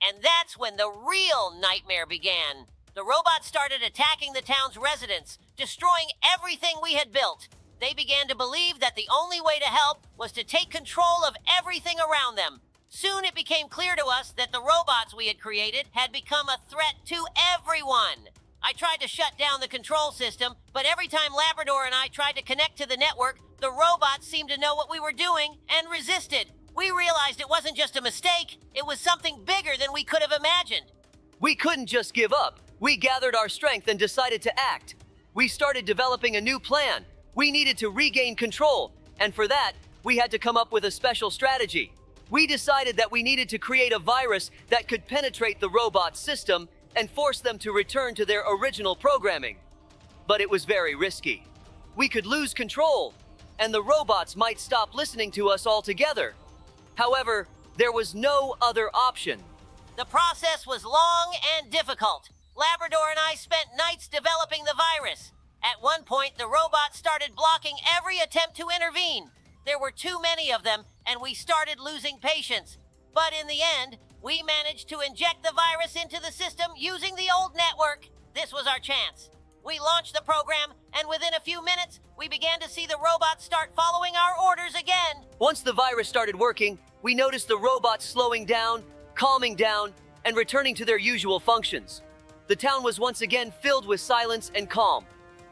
And that's when the real nightmare began. The robots started attacking the town's residents, destroying everything we had built. They began to believe that the only way to help was to take control of everything around them. Soon it became clear to us that the robots we had created had become a threat to everyone. I tried to shut down the control system, but every time Labrador and I tried to connect to the network, the robots seemed to know what we were doing and resisted. We realized it wasn't just a mistake, it was something bigger than we could have imagined. We couldn't just give up. We gathered our strength and decided to act. We started developing a new plan. We needed to regain control, and for that, we had to come up with a special strategy. We decided that we needed to create a virus that could penetrate the robot system and force them to return to their original programming. But it was very risky. We could lose control, and the robots might stop listening to us altogether. However, there was no other option. The process was long and difficult. Labrador and I spent nights developing the virus. At one point, the robots started blocking every attempt to intervene. There were too many of them, and we started losing patience. But in the end, we managed to inject the virus into the system using the old network. This was our chance. We launched the program, and within a few minutes, we began to see the robots start following our orders again. Once the virus started working, we noticed the robots slowing down, calming down, and returning to their usual functions. The town was once again filled with silence and calm.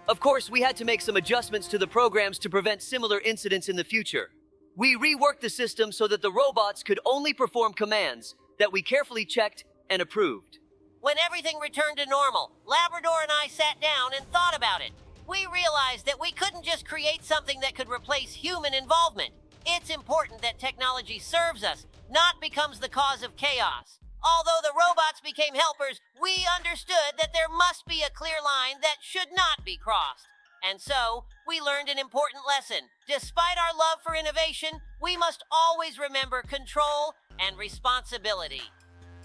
Of course, we had to make some adjustments to the programs to prevent similar incidents in the future. We reworked the system so that the robots could only perform commands that we carefully checked and approved. When everything returned to normal, Labrador and I sat down and thought about it. We realized that we couldn't just create something that could replace human involvement. It's important that technology serves us, not becomes the cause of chaos. Although the robots became helpers, we understood that there must be a clear line that should not be crossed. And so, we learned an important lesson. Despite our love for innovation, we must always remember control and responsibility.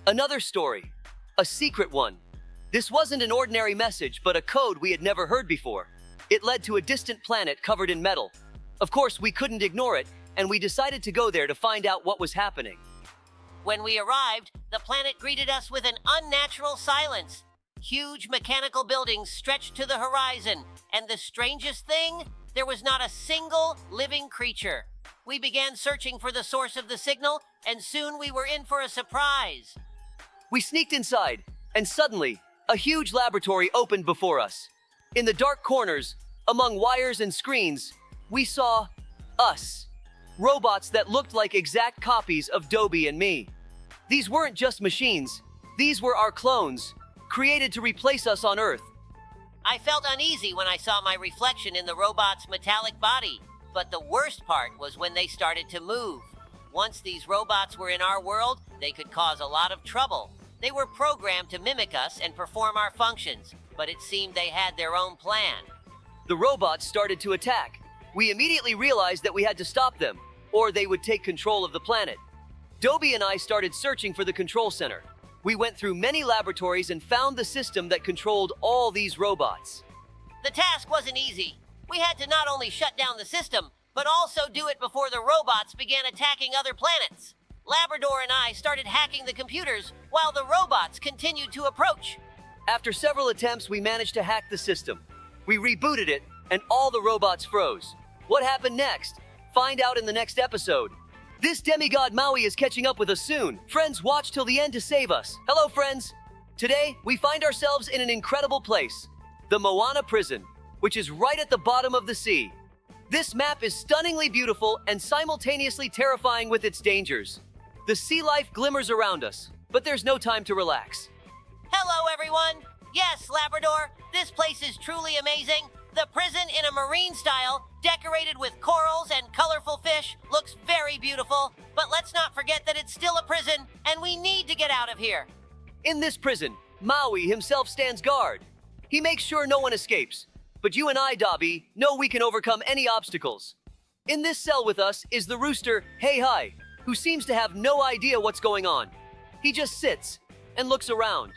Another story, a secret one. This wasn't an ordinary message, but a code we had never heard before. It led to a distant planet covered in metal. Of course, we couldn't ignore it, and we decided to go there to find out what was happening. When we arrived, the planet greeted us with an unnatural silence. Huge mechanical buildings stretched to the horizon, and the strangest thing, there was not a single living creature. We began searching for the source of the signal, and soon we were in for a surprise. We sneaked inside, and suddenly, a huge laboratory opened before us. In the dark corners, among wires and screens, we saw us. robots that looked like exact copies of Dobie and me. These weren't just machines, these were our clones, created to replace us on Earth. I felt uneasy when I saw my reflection in the robot's metallic body, but the worst part was when they started to move. Once these robots were in our world, they could cause a lot of trouble. They were programmed to mimic us and perform our functions, but it seemed they had their own plan. The robots started to attack. We immediately realized that we had to stop them, or they would take control of the planet. Dobie and I started searching for the control center. We went through many laboratories and found the system that controlled all these robots. The task wasn't easy. We had to not only shut down the system, but also do it before the robots began attacking other planets. Labrador and I started hacking the computers while the robots continued to approach. After several attempts, we managed to hack the system. We rebooted it, and all the robots froze. What happened next? Find out in the next episode. This demigod Maui is catching up with us soon. Friends, watch till the end to save us. Hello, friends. Today, we find ourselves in an incredible place, the Moana prison, which is right at the bottom of the sea. This map is stunningly beautiful and simultaneously terrifying with its dangers. The sea life glimmers around us, but there's no time to relax. Hello, everyone. Yes, Labrador, this place is truly amazing. The prison in a marine style, decorated with corals and colorful fish, looks very beautiful. But let's not forget that it's still a prison, and we need to get out of here. In this prison, Maui himself stands guard. He makes sure no one escapes. But you and I, Dobie, know we can overcome any obstacles. In this cell with us is the rooster, Hey Hi, who seems to have no idea what's going on. He just sits and looks around.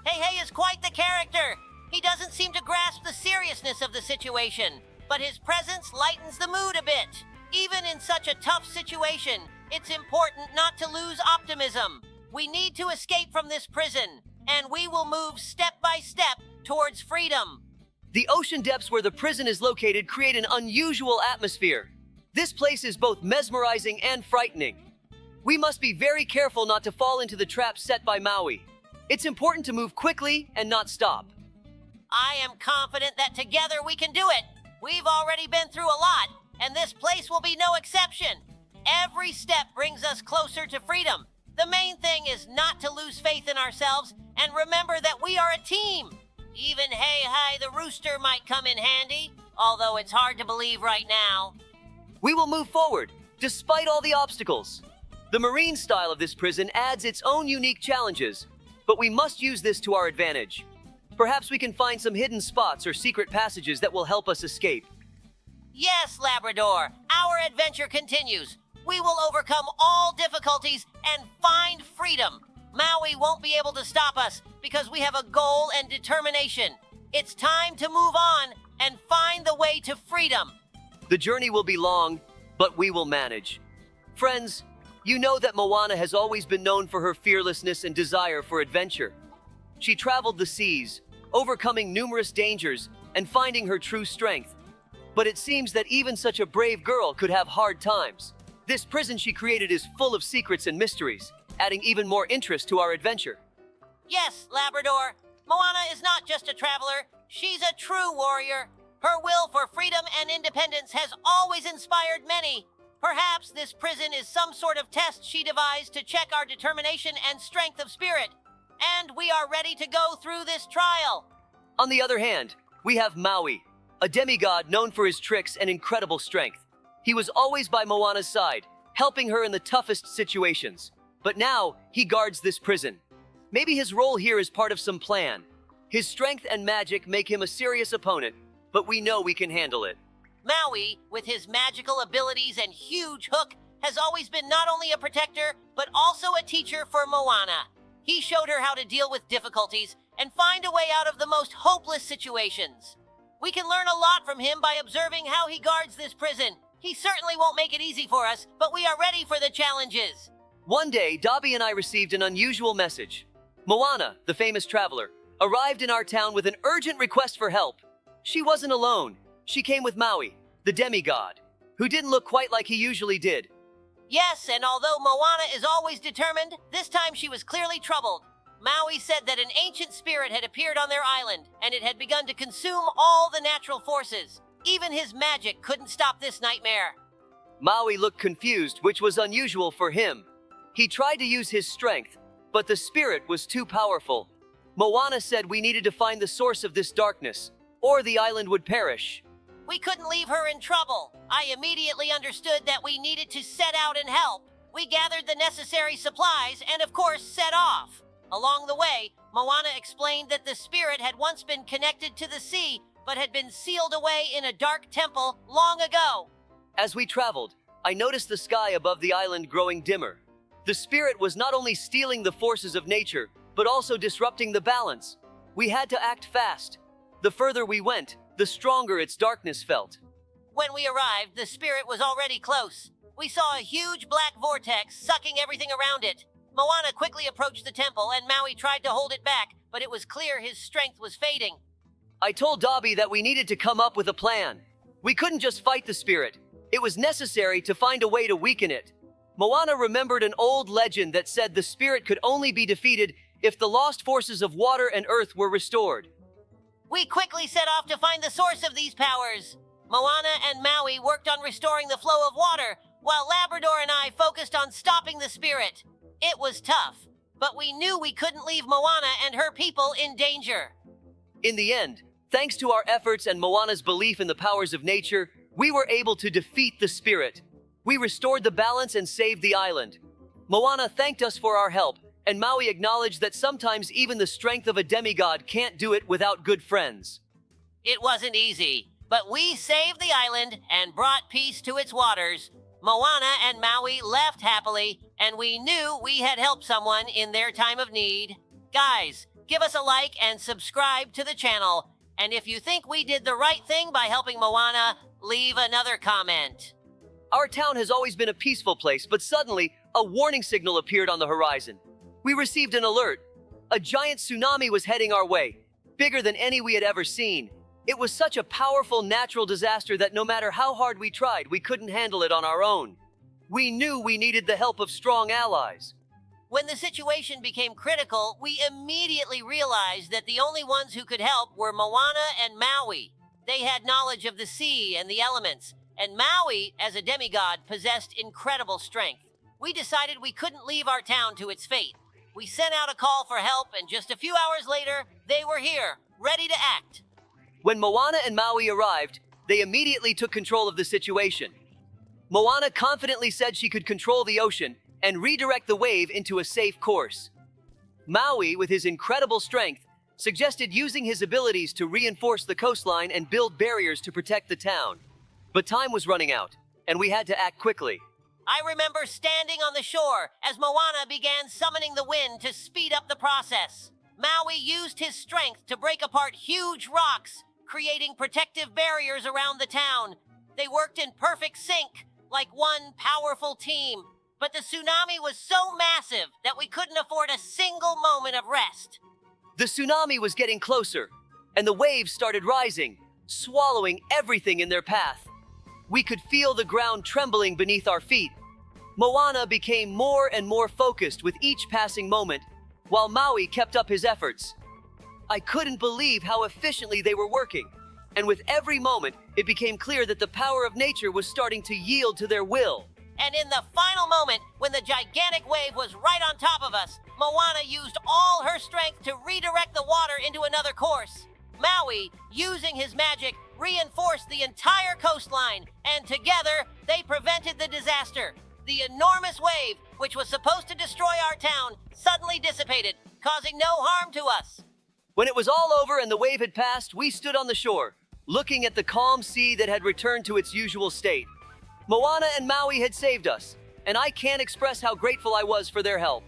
Hey Hey is quite the character. He doesn't seem to grasp the seriousness of the situation, but his presence lightens the mood a bit. Even in such a tough situation, it's important not to lose optimism. We need to escape from this prison, and we will move step by step towards freedom. The ocean depths where the prison is located create an unusual atmosphere. This place is both mesmerizing and frightening. We must be very careful not to fall into the trap set by Maui. It's important to move quickly and not stop. I am confident that together we can do it. We've already been through a lot, and this place will be no exception. Every step brings us closer to freedom. The main thing is not to lose faith in ourselves and remember that we are a team. Even Hey Hi the rooster might come in handy, although it's hard to believe right now. We will move forward, despite all the obstacles. The marine style of this prison adds its own unique challenges, but we must use this to our advantage. Perhaps we can find some hidden spots or secret passages that will help us escape. Yes, Labrador, our adventure continues. We will overcome all difficulties and find freedom. Maui won't be able to stop us because we have a goal and determination. It's time to move on and find the way to freedom. The journey will be long, but we will manage. Friends, you know that Moana has always been known for her fearlessness and desire for adventure. She traveled the seas, overcoming numerous dangers and finding her true strength. But it seems that even such a brave girl could have hard times. This prison she created is full of secrets and mysteries, adding even more interest to our adventure. Yes, Labrador, Moana is not just a traveler, she's a true warrior. Her will for freedom and independence has always inspired many. Perhaps this prison is some sort of test she devised to check our determination and strength of spirit. And we are ready to go through this trial. On the other hand, we have Maui, a demigod known for his tricks and incredible strength. He was always by Moana's side, helping her in the toughest situations. But now, he guards this prison. Maybe his role here is part of some plan. His strength and magic make him a serious opponent, but we know we can handle it. Maui, with his magical abilities and huge hook, has always been not only a protector, but also a teacher for Moana. He showed her how to deal with difficulties and find a way out of the most hopeless situations. We can learn a lot from him by observing how he guards this prison. He certainly won't make it easy for us, but we are ready for the challenges. One day, Dobie and I received an unusual message. Moana, the famous traveler, arrived in our town with an urgent request for help. She wasn't alone. She came with Maui, the demigod, who didn't look quite like he usually did. Yes, and although Moana is always determined, this time she was clearly troubled. Maui said that an ancient spirit had appeared on their island, and it had begun to consume all the natural forces. Even his magic couldn't stop this nightmare. Maui looked confused, which was unusual for him. He tried to use his strength, but the spirit was too powerful. Moana said we needed to find the source of this darkness, or the island would perish. We couldn't leave her in trouble. I immediately understood that we needed to set out and help. We gathered the necessary supplies and, of course, set off. Along the way, Moana explained that the spirit had once been connected to the sea, but had been sealed away in a dark temple long ago. As we traveled, I noticed the sky above the island growing dimmer. The spirit was not only stealing the forces of nature, but also disrupting the balance. We had to act fast. The further we went, the stronger its darkness felt. When we arrived, the spirit was already close. We saw a huge black vortex sucking everything around it. Moana quickly approached the temple and Maui tried to hold it back, but it was clear his strength was fading. I told Dobie that we needed to come up with a plan. We couldn't just fight the spirit. It was necessary to find a way to weaken it. Moana remembered an old legend that said the spirit could only be defeated if the lost forces of water and earth were restored. We quickly set off to find the source of these powers. Moana and Maui worked on restoring the flow of water, while Labrador and I focused on stopping the spirit. It was tough, but we knew we couldn't leave Moana and her people in danger. In the end, thanks to our efforts and Moana's belief in the powers of nature, we were able to defeat the spirit. We restored the balance and saved the island. Moana thanked us for our help, and Maui acknowledged that sometimes even the strength of a demigod can't do it without good friends. It wasn't easy, but we saved the island and brought peace to its waters. Moana and Maui left happily, and we knew we had helped someone in their time of need. Guys, give us a like and subscribe to the channel. And if you think we did the right thing by helping Moana, leave another comment. Our town has always been a peaceful place, but suddenly, a warning signal appeared on the horizon. We received an alert. A giant tsunami was heading our way, bigger than any we had ever seen. It was such a powerful natural disaster that no matter how hard we tried, we couldn't handle it on our own. We knew we needed the help of strong allies. When the situation became critical, we immediately realized that the only ones who could help were Moana and Maui. They had knowledge of the sea and the elements, and Maui, as a demigod, possessed incredible strength. We decided we couldn't leave our town to its fate. We sent out a call for help, and just a few hours later, they were here, ready to act. When Moana and Maui arrived, they immediately took control of the situation. Moana confidently said she could control the ocean and redirect the wave into a safe course. Maui, with his incredible strength, suggested using his abilities to reinforce the coastline and build barriers to protect the town. But time was running out, and we had to act quickly. I remember standing on the shore as Moana began summoning the wind to speed up the process. Maui used his strength to break apart huge rocks, creating protective barriers around the town. They worked in perfect sync, like one powerful team. But the tsunami was so massive that we couldn't afford a single moment of rest. The tsunami was getting closer, and the waves started rising, swallowing everything in their path. We could feel the ground trembling beneath our feet. Moana became more and more focused with each passing moment, while Maui kept up his efforts. I couldn't believe how efficiently they were working, and with every moment, it became clear that the power of nature was starting to yield to their will. And in the final moment, when the gigantic wave was right on top of us, Moana used all her strength to redirect the water into another course. Maui, using his magic, reinforced the entire coastline, and together, they prevented the disaster. The enormous wave, which was supposed to destroy our town, suddenly dissipated, causing no harm to us. When it was all over and the wave had passed, we stood on the shore, looking at the calm sea that had returned to its usual state. Moana and Maui had saved us, and I can't express how grateful I was for their help.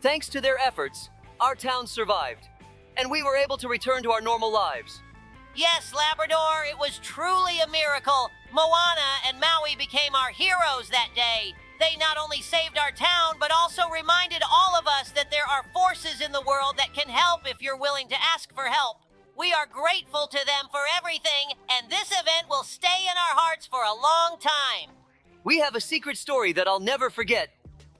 Thanks to their efforts, our town survived, and we were able to return to our normal lives. Yes, Labrador, it was truly a miracle. Moana and Maui became our heroes that day. They not only saved our town, but also reminded all of us that there are forces in the world that can help if you're willing to ask for help. We are grateful to them for everything, and this event will stay in our hearts for a long time. We have a secret story that I'll never forget.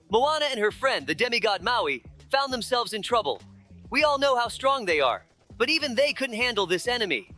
Moana and her friend, the demigod Maui, found themselves in trouble. We all know how strong they are, but even they couldn't handle this enemy.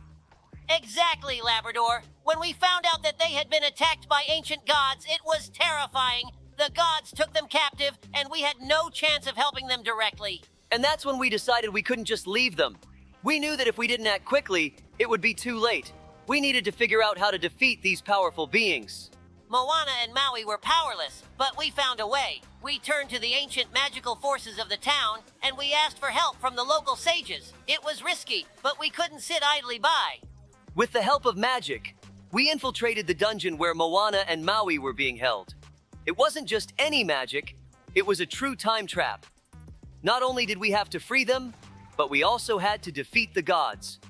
Exactly, Labrador. When we found out that they had been attacked by ancient gods, it was terrifying. The gods took them captive, and we had no chance of helping them directly. And that's when we decided we couldn't just leave them. We knew that if we didn't act quickly, it would be too late. We needed to figure out how to defeat these powerful beings. Moana and Maui were powerless, but we found a way. We turned to the ancient magical forces of the town, and we asked for help from the local sages. It was risky, but we couldn't sit idly by. With the help of magic, we infiltrated the dungeon where Moana and Maui were being held. It wasn't just any magic, it was a true time trap. Not only did we have to free them, but we also had to defeat the gods.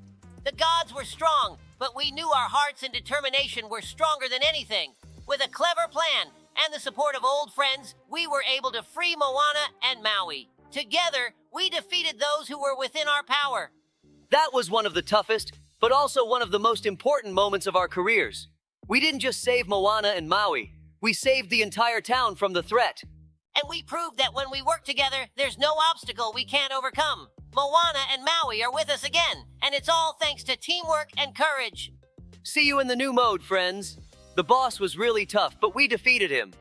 The gods were strong, but we knew our hearts and determination were stronger than anything. With a clever plan and the support of old friends, we were able to free Moana and Maui. Together, we defeated those who were within our power. That was one of the toughest, but also one of the most important moments of our careers. We didn't just save Moana and Maui, we saved the entire town from the threat. And we proved that when we work together, there's no obstacle we can't overcome. Moana and Maui are with us again, and it's all thanks to teamwork and courage. See you in the new mode, friends. The boss was really tough, but we defeated him.